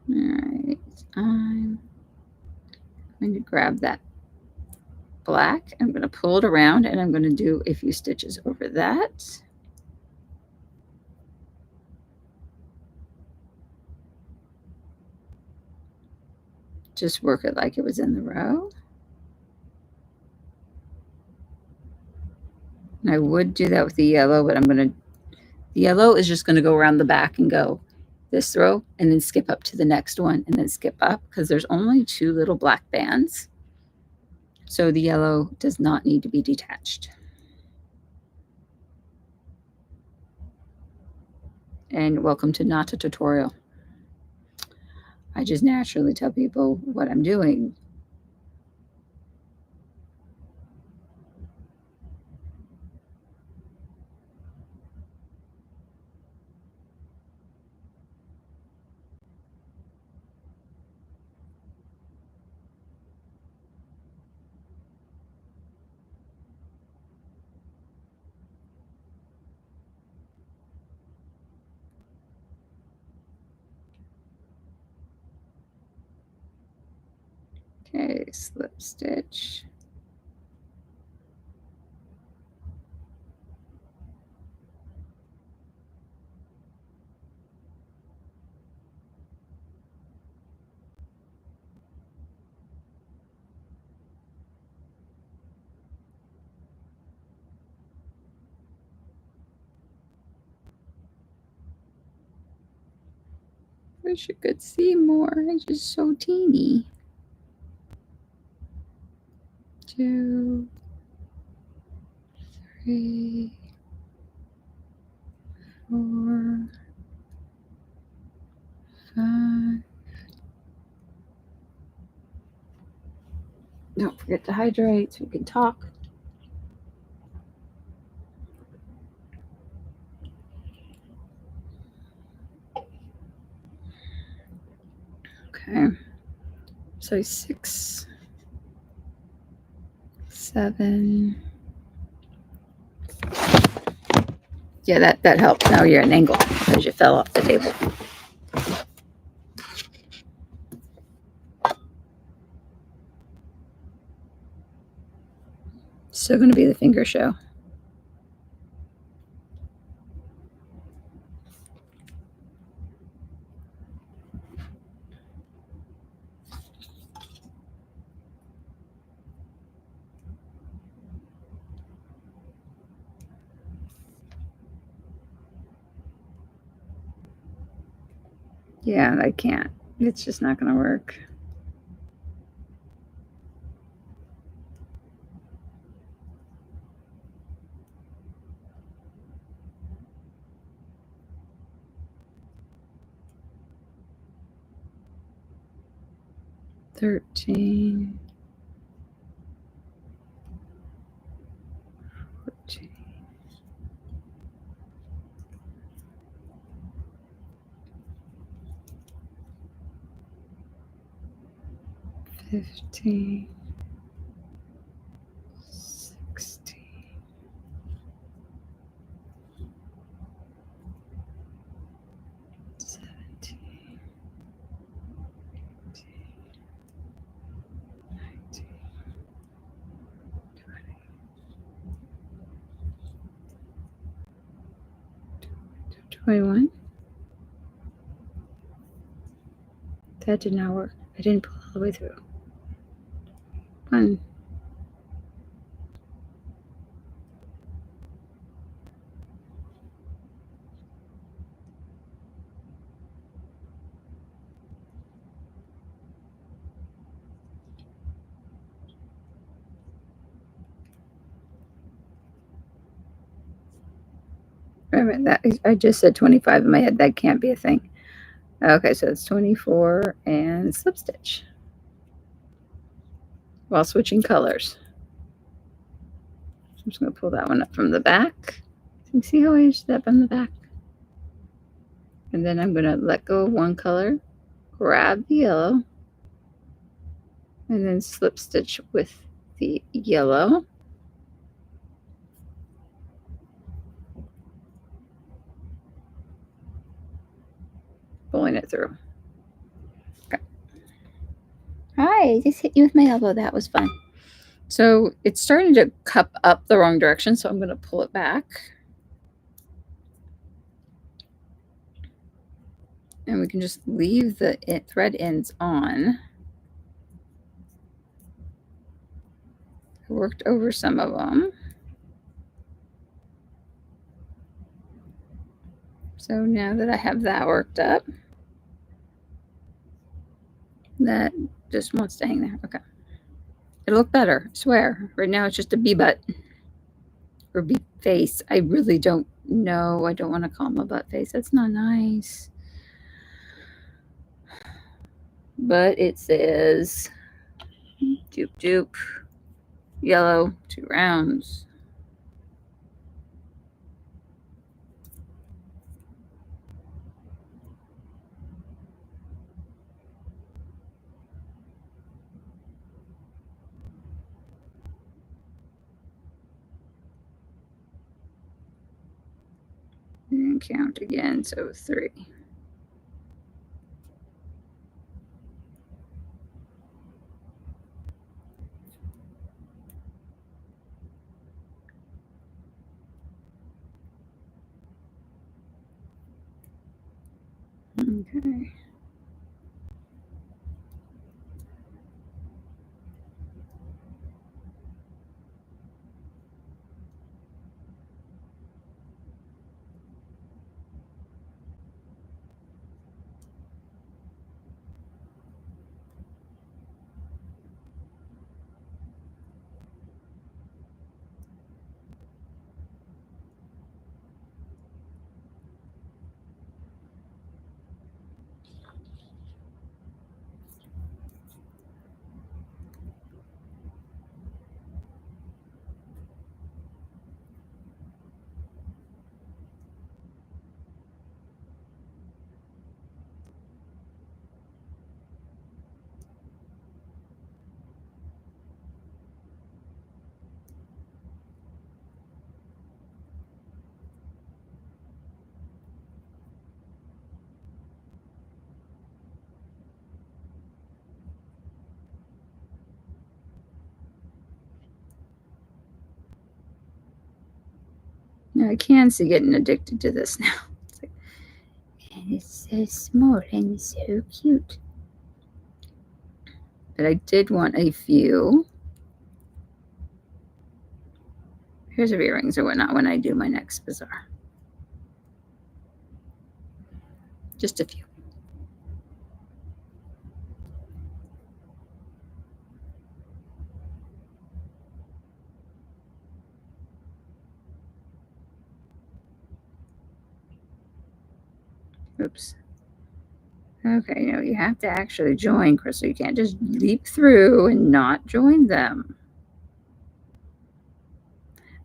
All right, I'm going to grab that black. I'm going to pull it around and I'm going to do a few stitches over that. Just work it like it was in the row. And I would do that with the yellow, but the yellow is just going to go around the back and go this row and then skip up to the next one and then skip up because there's only 2 little black bands. So the yellow does not need to be detached. And welcome to not a tutorial. I just naturally tell people what I'm doing. Okay, slip stitch. Wish you could see more. It's just so teeny. 2, 3, 4, 5. Don't forget to hydrate so we can talk. Okay. So 6, 7. Yeah, that helps. Now you're at an angle because you fell off the table. Still going to be the finger show. Yeah, I can't. It's just not going to work. Thirteen. 14. 15. 16. 17. 19. 21. That did not work. I didn't pull all the way through. 1. Wait a minute, that I just said 25 in my head. That can't be a thing. Okay, so it's 24 and slip stitch while switching colors. I'm just going to pull that one up from the back. You see how I step on the back? And then I'm going to let go of one color, grab the yellow, and then slip stitch with the yellow. Pulling it through. Okay. Hi, I just hit you with my elbow. That was fun. So it's starting to cup up the wrong direction, so I'm going to pull it back. And we can just leave the thread ends on. I worked over some of them. So now that I have that worked up, that just wants to hang there. Okay. It'll look better, I swear. Right now it's just a bee butt or bee face. I really don't know. I don't want to call him a butt face. That's not nice. But it says doop doop, yellow, 2 rounds. And count again, so 3. Okay. Now I can see getting addicted to this now. It's like, and it's so small and so cute. But I did want a few pairs of earrings or whatnot when I do my next bazaar. Just a few. Oops. Okay, no, you have to actually join, Crystal. You can't just leap through and not join them.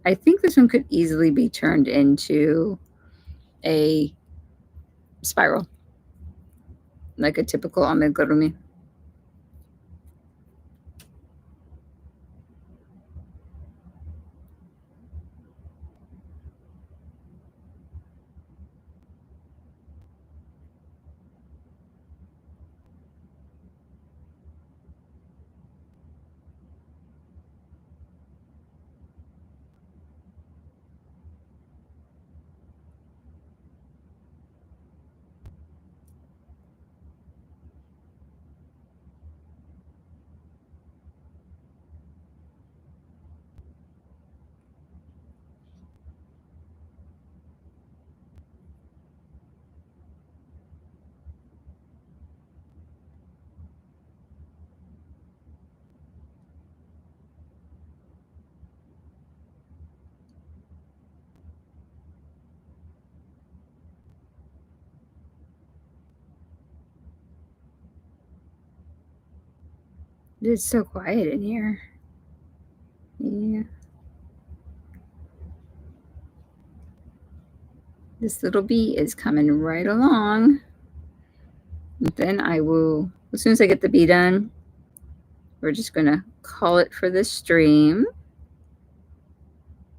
I think this one could easily be turned into a spiral, like a typical amigurumi. It's so quiet in here. Yeah. This little bee is coming right along. And then I will, as soon as I get the bee done, we're just going to call it for this stream.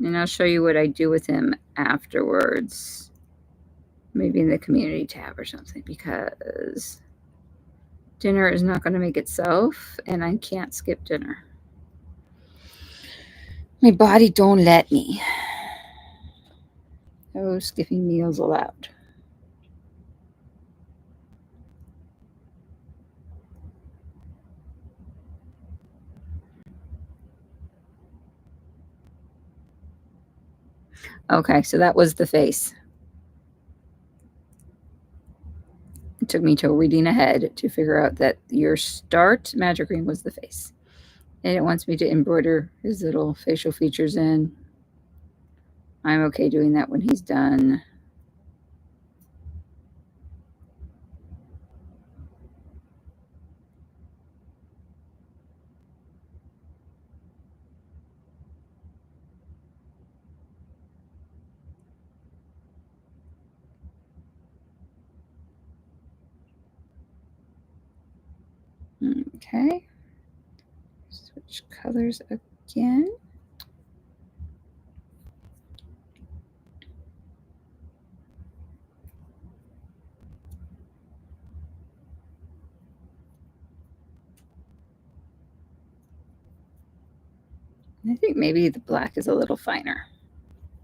And I'll show you what I do with him afterwards. Maybe in the community tab or something, because dinner is not going to make itself and I can't skip dinner. My body don't let me. No skipping meals allowed. Okay, so that was the face. It took me till reading ahead to figure out that your start magic ring was the face. And it wants me to embroider his little facial features in. I'm okay doing that when he's done. Okay. Switch colors again. I think maybe the black is a little finer.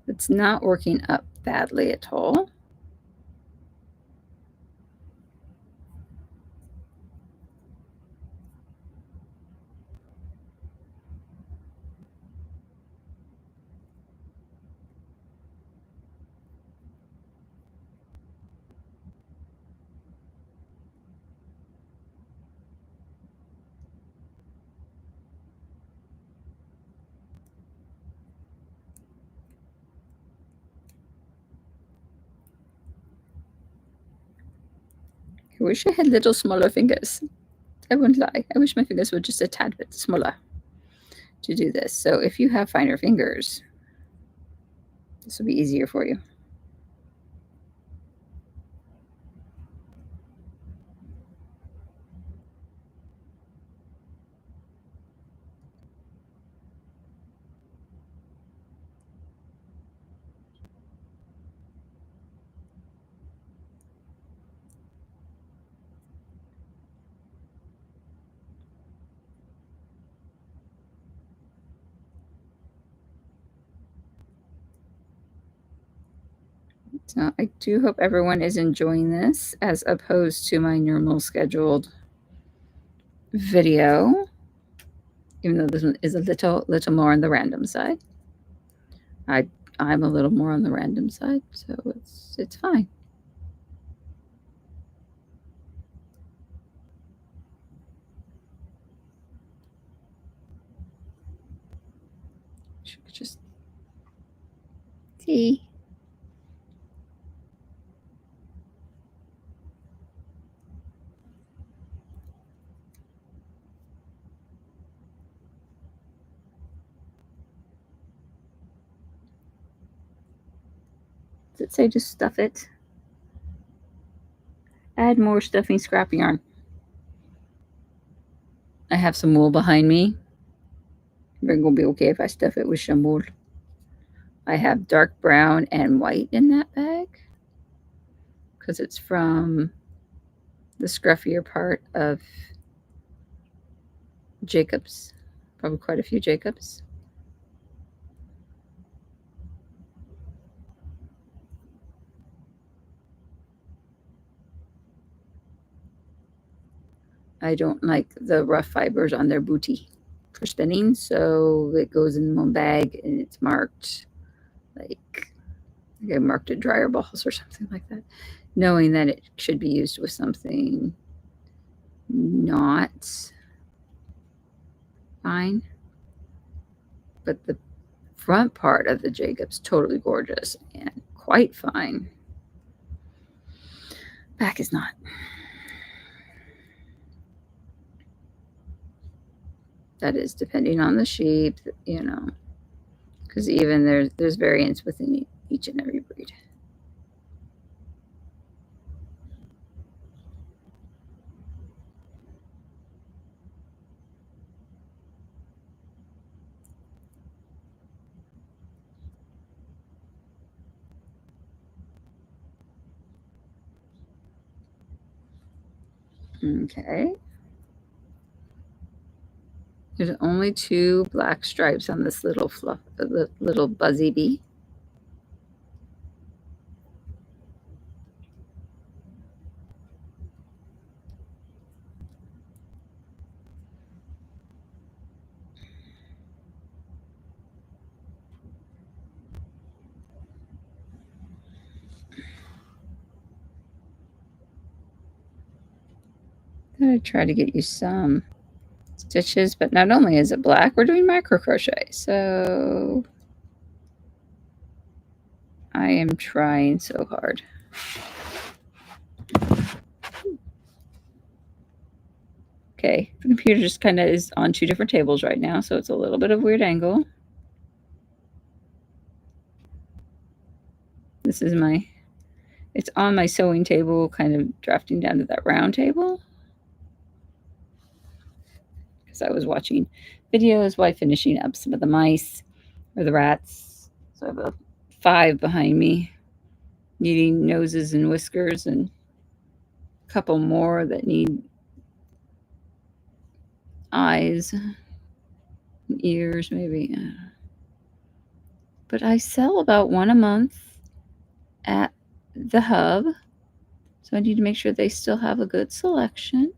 It's not working up badly at all. wish I had little smaller fingers. I wouldn't lie. I wish my fingers were just a tad bit smaller to do this. So if you have finer fingers, this will be easier for you. So I do hope everyone is enjoying this as opposed to my normal scheduled video, even though this one is a little more on the random side. I'm a little more on the random side, so it's fine. Should just see. Does it say just stuff it? Add more stuffing scrap yarn. I have some wool behind me. We're going to be okay if I stuff it with some wool. I have dark brown and white in that bag because it's from the scruffier part of Jacobs. Probably quite a few Jacobs. I don't like the rough fibers on their booty for spinning, so it goes in one bag and it's marked like I marked it dryer balls or something like that, knowing that it should be used with something not fine. But the front part of the Jacob's totally gorgeous and quite fine. Back is not. That is depending on the sheep, you know, because even there's variance within each and every breed. Okay. There's only 2 black stripes on this little little buzzy bee. I'm going to try to get you some stitches, but not only is it black, we're doing micro crochet. So I am trying so hard. Okay, the computer just kind of is on 2 different tables right now, so it's a little bit of a weird angle. This is it's on my sewing table, kind of drafting down to that round table. Because I was watching videos while finishing up some of the mice or the rats. So I have a 5 behind me needing noses and whiskers, and a couple more that need eyes and ears maybe. But I sell about 1 a month at the hub, so I need to make sure they still have a good selection.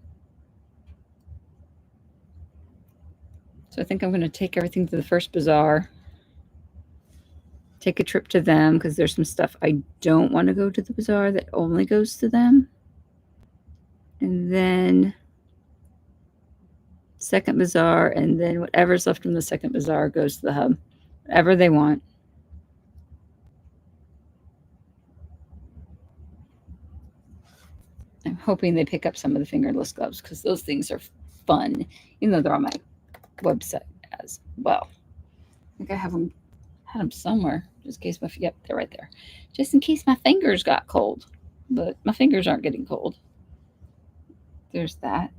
So I think I'm going to take everything to the first bazaar, take a trip to them, because there's some stuff I don't want to go to the bazaar that only goes to them. And then second bazaar, and then whatever's left from the second bazaar goes to the hub. Whatever they want. I'm hoping they pick up some of the fingerless gloves because those things are fun, even though they're on my website as well. I think I had them somewhere, just in case yep, they're right there. Just in case my fingers got cold, but my fingers aren't getting cold. There's that.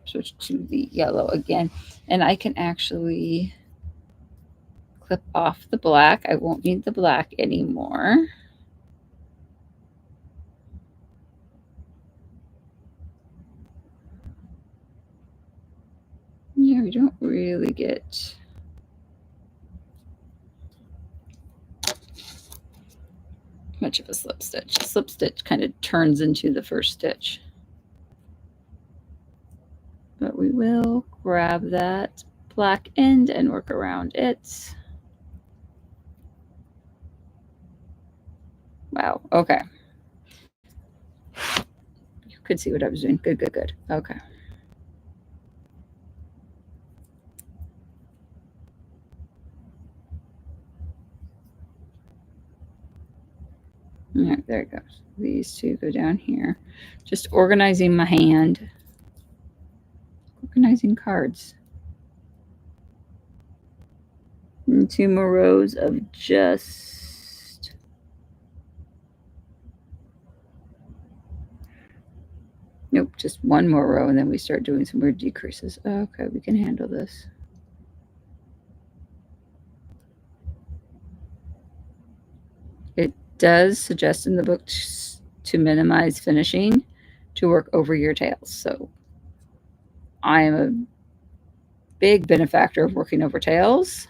Switch to the yellow again, and I can actually clip off the black. I won't need the black anymore. Yeah, we don't really get much of a slip stitch. A slip stitch kind of turns into the first stitch. But we will grab that black end and work around it. Wow, okay. You could see what I was doing. Good, good, good. Okay. All right, there it goes. These two go down here. Just organizing my hand. Organizing cards. And 2 more rows of just nope, just 1 more row, and then we start doing some weird decreases. Okay, we can handle this. It does suggest in the book to minimize finishing to work over your tails. So I am a big benefactor of working over tails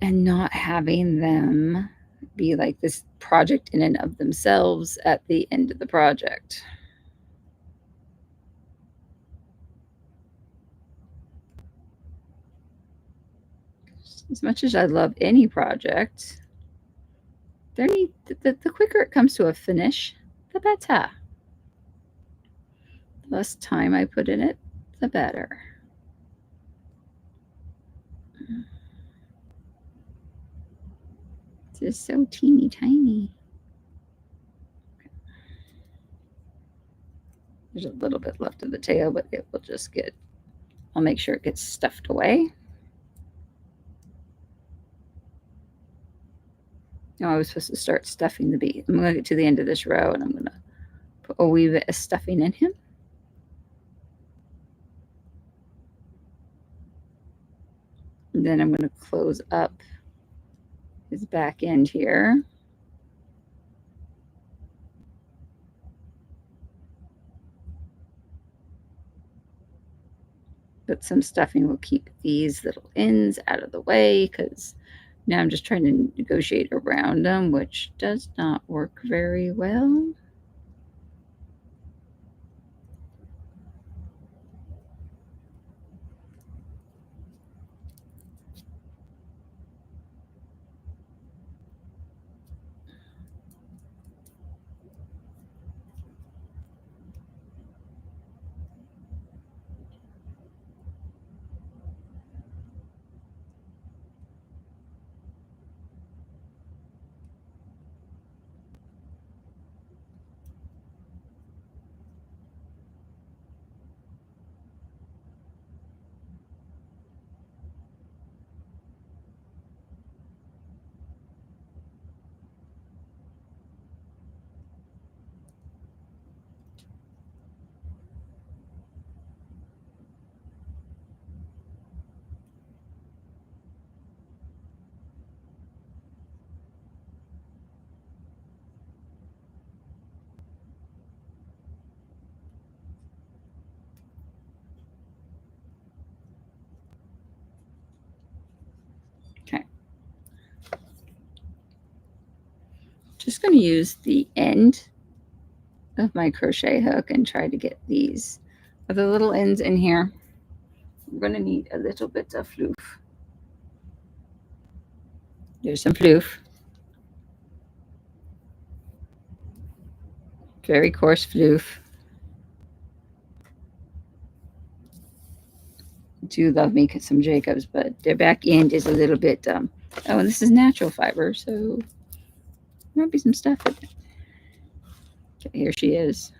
and not having them be like this project in and of themselves at the end of the project. As much as I love any project, the quicker it comes to a finish, the better. The less time I put in it, the better. It's just so teeny tiny. Okay. There's a little bit left of the tail, but it will just get, I'll make sure it gets stuffed away. No, I was supposed to start stuffing the bee. I'm going to get to the end of this row and I'm going to put a wee bit of stuffing in him. And then I'm going to close up his back end here. But some stuffing will keep these little ends out of the way because now I'm just trying to negotiate around them, which does not work very well. Okay. Just going to use the end of my crochet hook and try to get these other little ends in here. I'm going to need a little bit of floof. There's some floof. Very coarse floof. Do love me some Jacobs, but their back end is a little bit oh, and this is natural fiber, so there might be some stuff in it. Okay, here she is.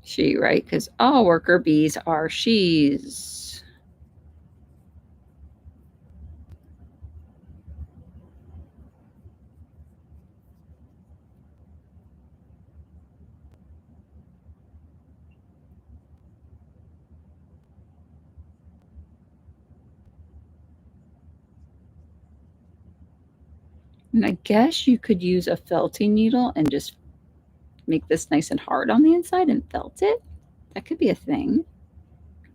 She, right? Because all worker bees are she's. And I guess you could use a felting needle and just make this nice and hard on the inside and felt it. That could be a thing.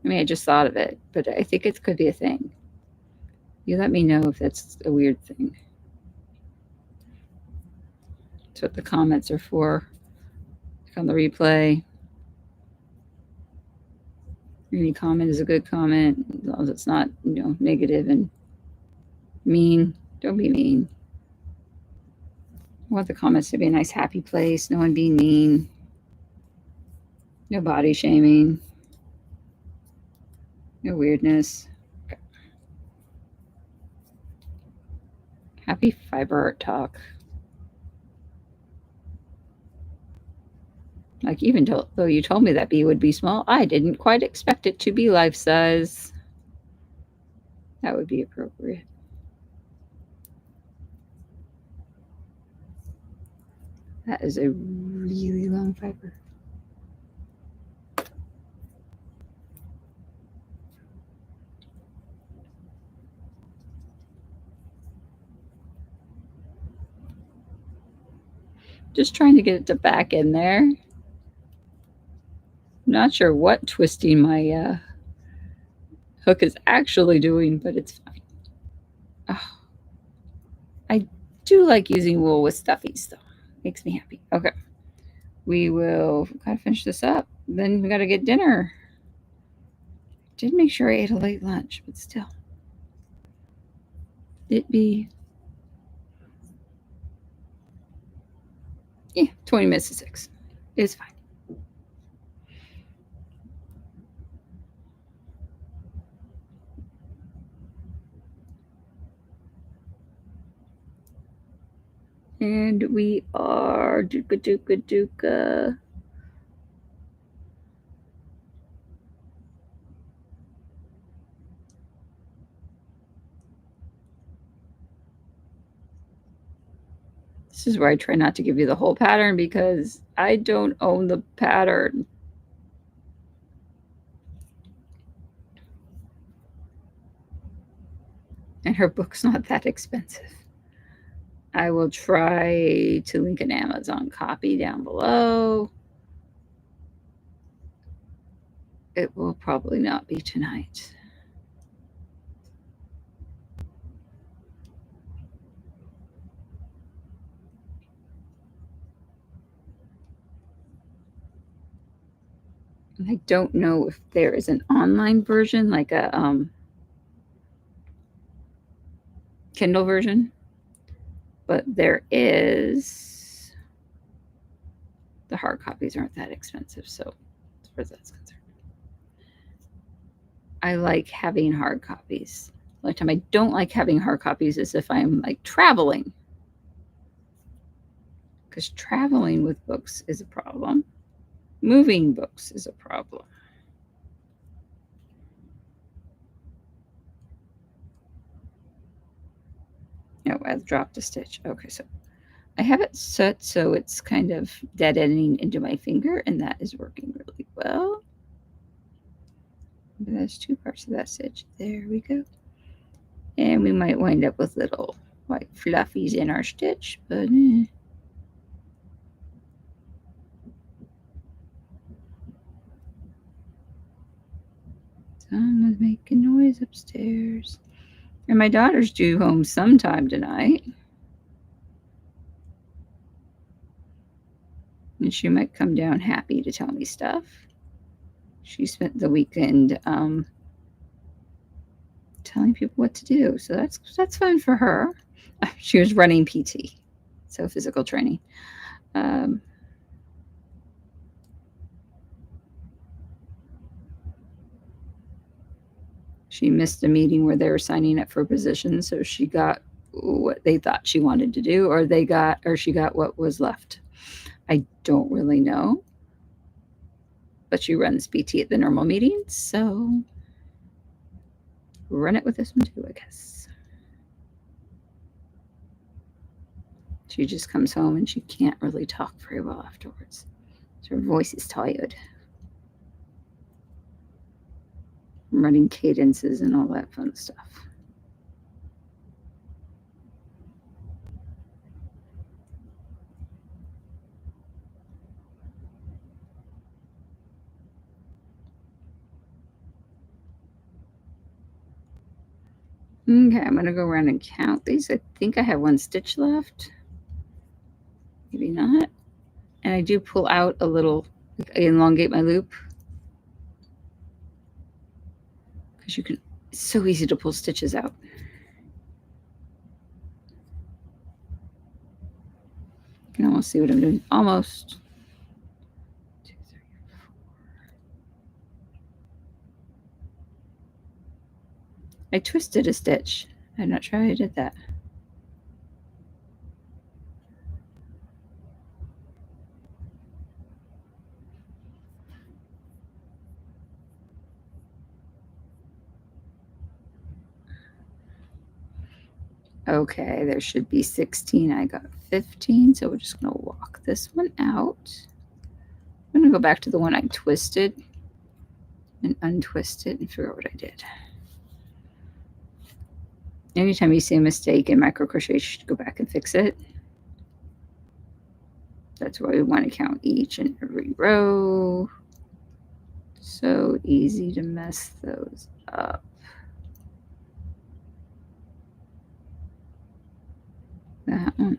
I mean, I just thought of it, but I think it could be a thing. You let me know if that's a weird thing. That's what the comments are for. Click on the replay. Any comment is a good comment, as long as it's not, negative and mean. Don't be mean. I want the comments to be a nice, happy place. No one being mean. No body shaming. No weirdness. Okay. Happy fiber art talk. Like, even though you told me that bee would be small, I didn't quite expect it to be life size. That would be appropriate. That is a really long fiber. Just trying to get it to back in there. I'm not sure what twisting my hook is actually doing, but it's fine. Oh, I do like using wool with stuffies, though. Makes me happy. Okay. We will gotta finish this up. Then we gotta get dinner. Did make sure I ate a late lunch, but still. It be 20 minutes to 6. It's fine. And we are Duka. This is where I try not to give you the whole pattern because I don't own the pattern. And her book's not that expensive. I will try to link an Amazon copy down below. It will probably not be tonight. I don't know if there is an online version, like a Kindle version, but there is. The hard copies aren't that expensive, so as far as that's concerned. I like having hard copies. The only time I don't like having hard copies is if I'm like traveling, because traveling with books is a problem. Moving books is a problem. No, I've dropped a stitch. Okay, so I have it set so it's kind of dead ending into my finger, and that is working really well. There's 2 parts of that stitch. There we go. And we might wind up with little white fluffies in our stitch, but someone's making noise upstairs. And my daughter's due home sometime tonight. And she might come down happy to tell me stuff. She spent the weekend telling people what to do. So that's fun for her. She was running PT, so physical training. She missed a meeting where they were signing up for positions, so she got what they thought she wanted to do, or she got what was left. I don't really know. But she runs BT at the normal meetings, so run it with this one too, I guess. She just comes home and she can't really talk very well afterwards. So her voice is tired. I'm running cadences and all that fun stuff. Okay, I'm going to go around and count these. I think I have one stitch left. Maybe not. And I do pull out a little, like I elongate my loop. Because you can, it's so easy to pull stitches out. You can almost see what I'm doing. Almost. 2, 3, 4. I twisted a stitch. I'm not sure how I did that. Okay, there should be 16. I got 15, so we're just going to walk this one out. I'm going to go back to the one I twisted and untwist it and figure out what I did. Anytime you see a mistake in micro crochet, you should go back and fix it. That's why we want to count each and every row. So easy to mess those up. That one.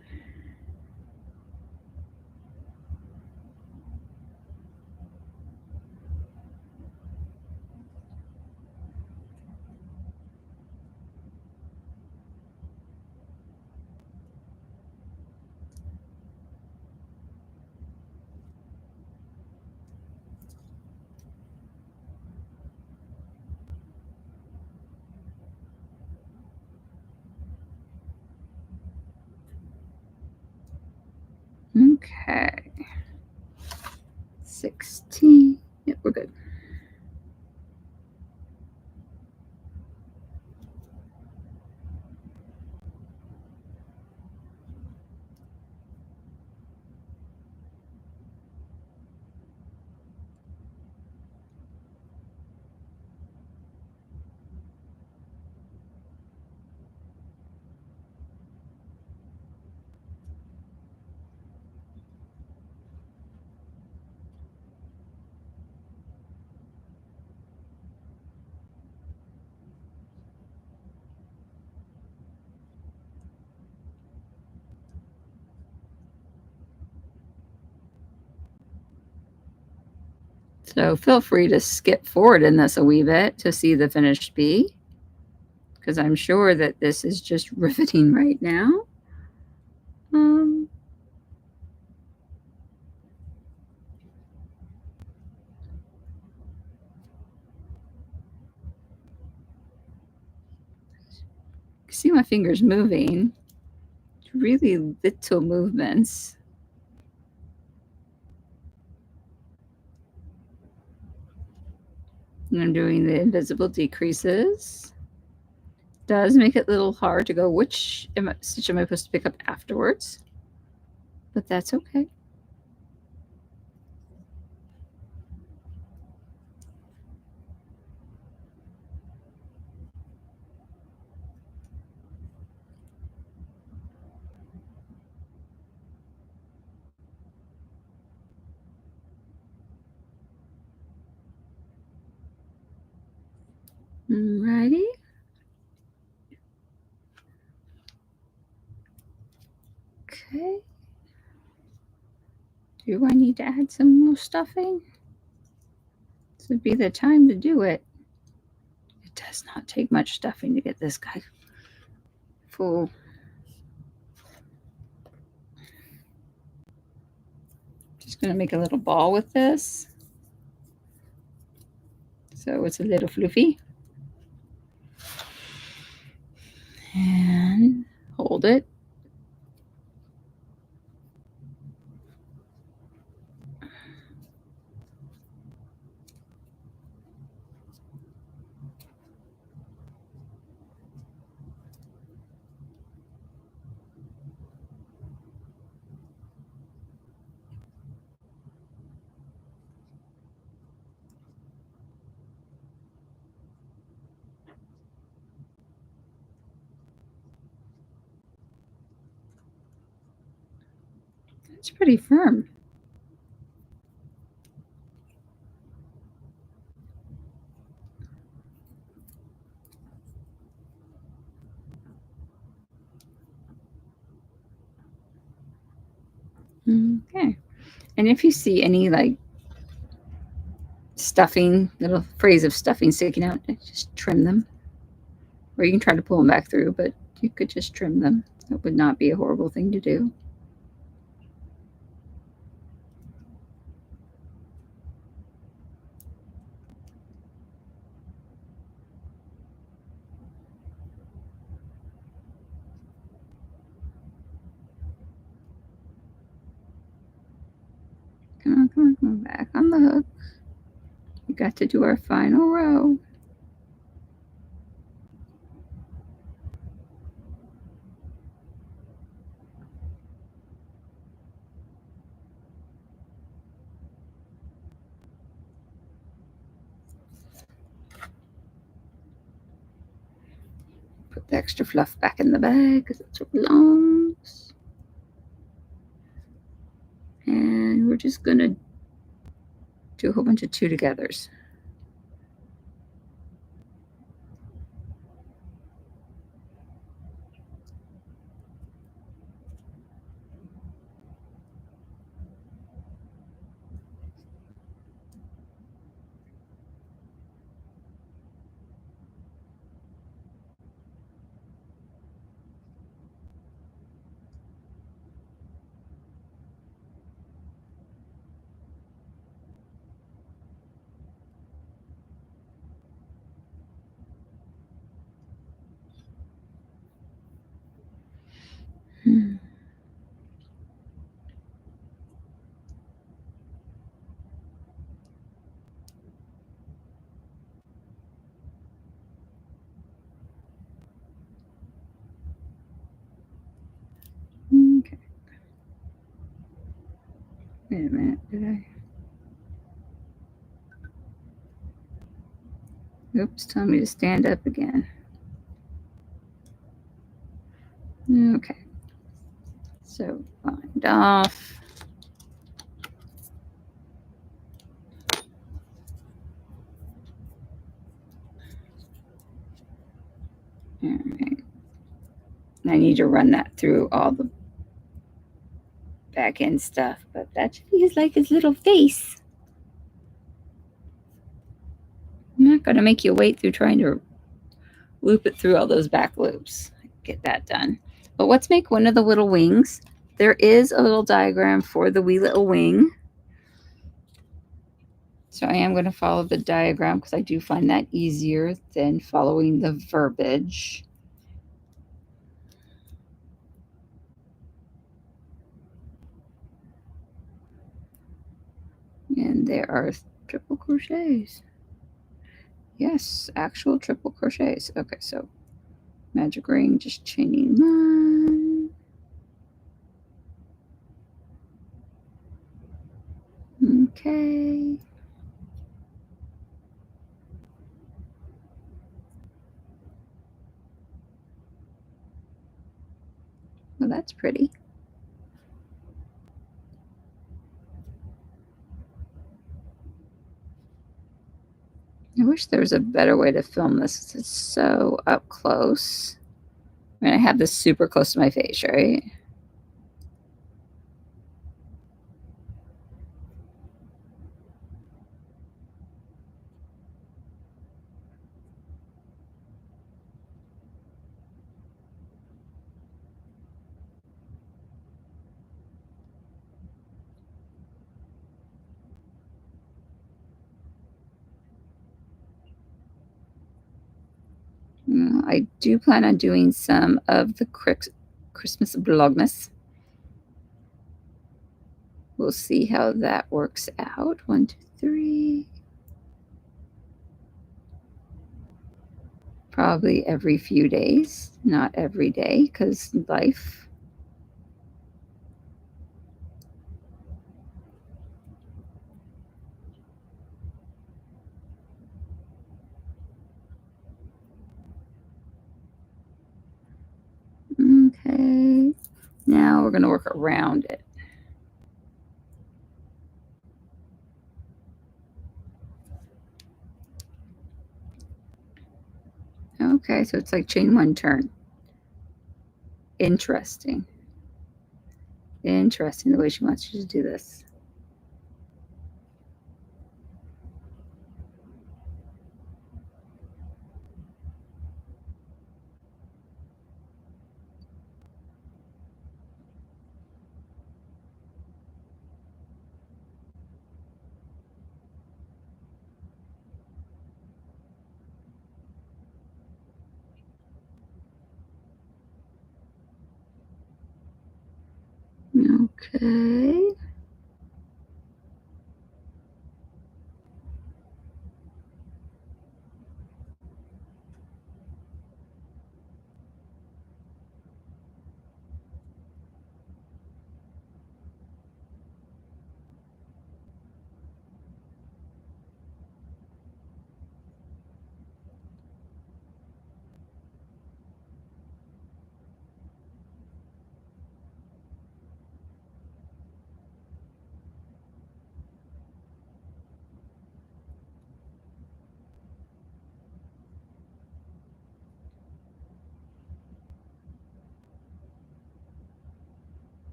Okay. 16. Yep, we're good. So feel free to skip forward in this a wee bit to see the finished bee, because I'm sure that this is just riveting right now. See my fingers moving. Really little movements. And I'm doing the invisible decreases. Does make it a little hard to go which stitch am I supposed to pick up afterwards, but that's okay. Alrighty. Okay. Do I need to add some more stuffing? This would be the time to do it. It does not take much stuffing to get this guy full. Just going to make a little ball with this. So it's a little fluffy. And hold it. It's pretty firm. Okay. And if you see any like stuffing, little phrase of stuffing sticking out, just trim them. Or you can try to pull them back through, but you could just trim them. That would not be a horrible thing to do. Come on, back on the hook. We got to do our final row. Put the extra fluff back in the bag because that's where it belongs. And we're just going to do a whole bunch of 2-togethers. Okay. Wait a minute, did I? Oops, telling me to stand up again. Okay. So bind off. All right. I need to run that through all the back end stuff, but that should be like his little face. I'm not going to make you wait through trying to loop it through all those back loops. Get that done. But let's make one of the little wings. There is a little diagram for the wee little wing. So I am going to follow the diagram because I do find that easier than following the verbiage. And there are triple crochets. Yes, actual triple crochets. Okay, so magic ring, just chaining 1. Okay. Well, that's pretty. I wish there was a better way to film this. It's so up close. I mean, I have this super close to my face, right? I do plan on doing some of the Christmas Vlogmas. We'll see how that works out. 1, 2, 3. Probably every few days, not every day, because life. Okay. Now we're going to work around it. Okay, so it's like chain one, turn. Interesting. Interesting the way she wants you to do this. Okay.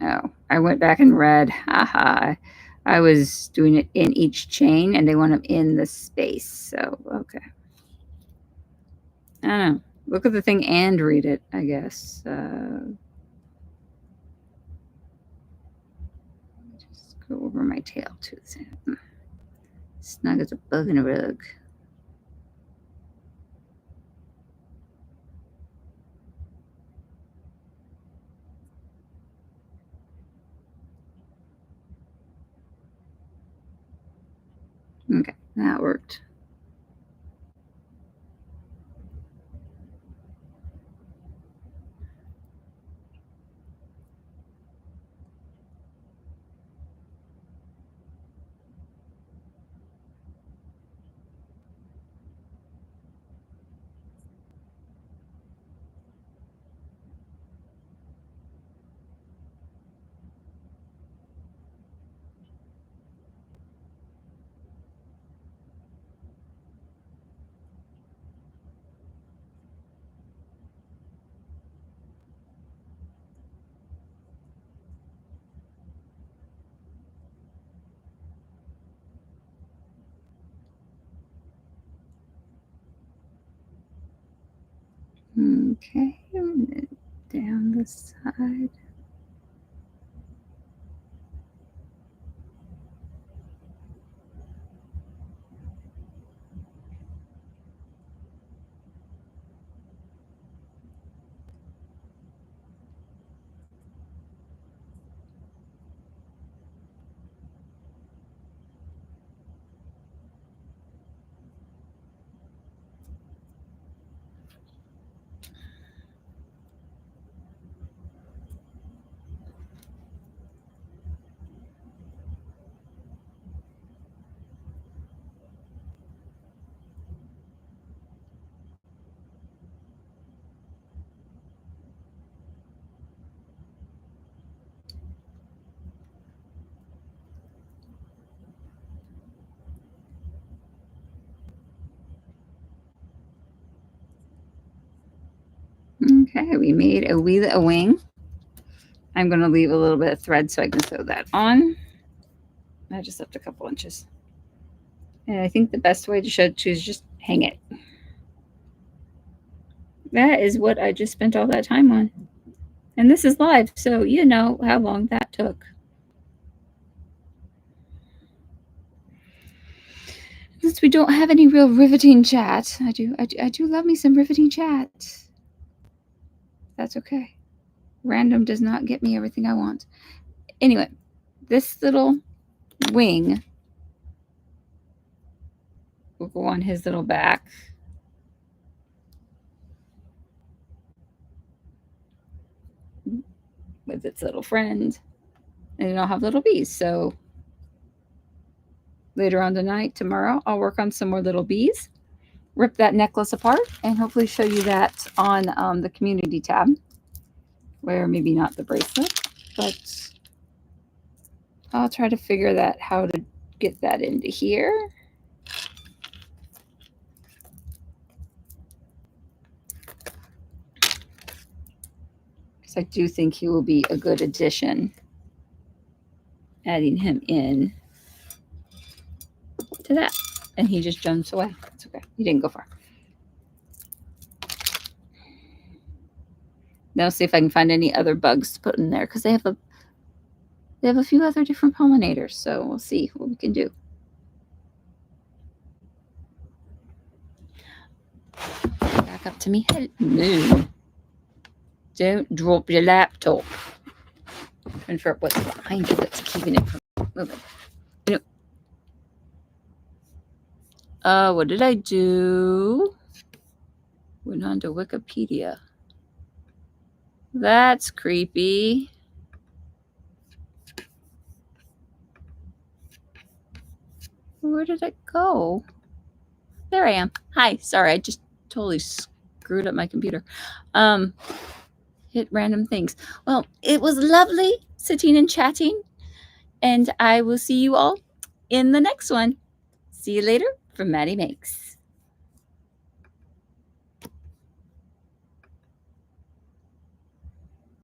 Oh, I went back and read. Haha. I was doing it in each chain and they want them in the space. So, okay. I don't know. Look at the thing and read it, I guess. Just go over my tail too. Snug as a bug in a rug. Okay, that worked. Okay, down the side. Okay, we made a wing. I'm going to leave a little bit of thread so I can sew that on. I just left a couple inches. And I think the best way to show it to is just hang it. That is what I just spent all that time on. And this is live, so you know how long that took. Since we don't have any real riveting chat, I do love me some riveting chat. That's okay. Random does not get me everything I want. Anyway, this little wing will go on his little back. With its little friend. And I'll have little bees. So later on tonight, tomorrow, I'll work on some more little bees. Rip that necklace apart and hopefully show you that on the community tab. Where maybe not the bracelet, but I'll try to figure that how to get that into here. Because I do think he will be a good addition. Adding him in to that. And he just jumps away. It's okay. He didn't go far. Now see if I can find any other bugs to put in there because they have a few other different pollinators. So we'll see what we can do. Back up to me. Hello. Don't drop your laptop. Trying to figure out what's behind you that's keeping it from moving. What did I do? Went on to Wikipedia. That's creepy. Where did it go? There I am. Hi. Sorry, I just totally screwed up my computer. Hit random things. Well, it was lovely sitting and chatting, and I will see you all in the next one. See you later from Maddie Makes.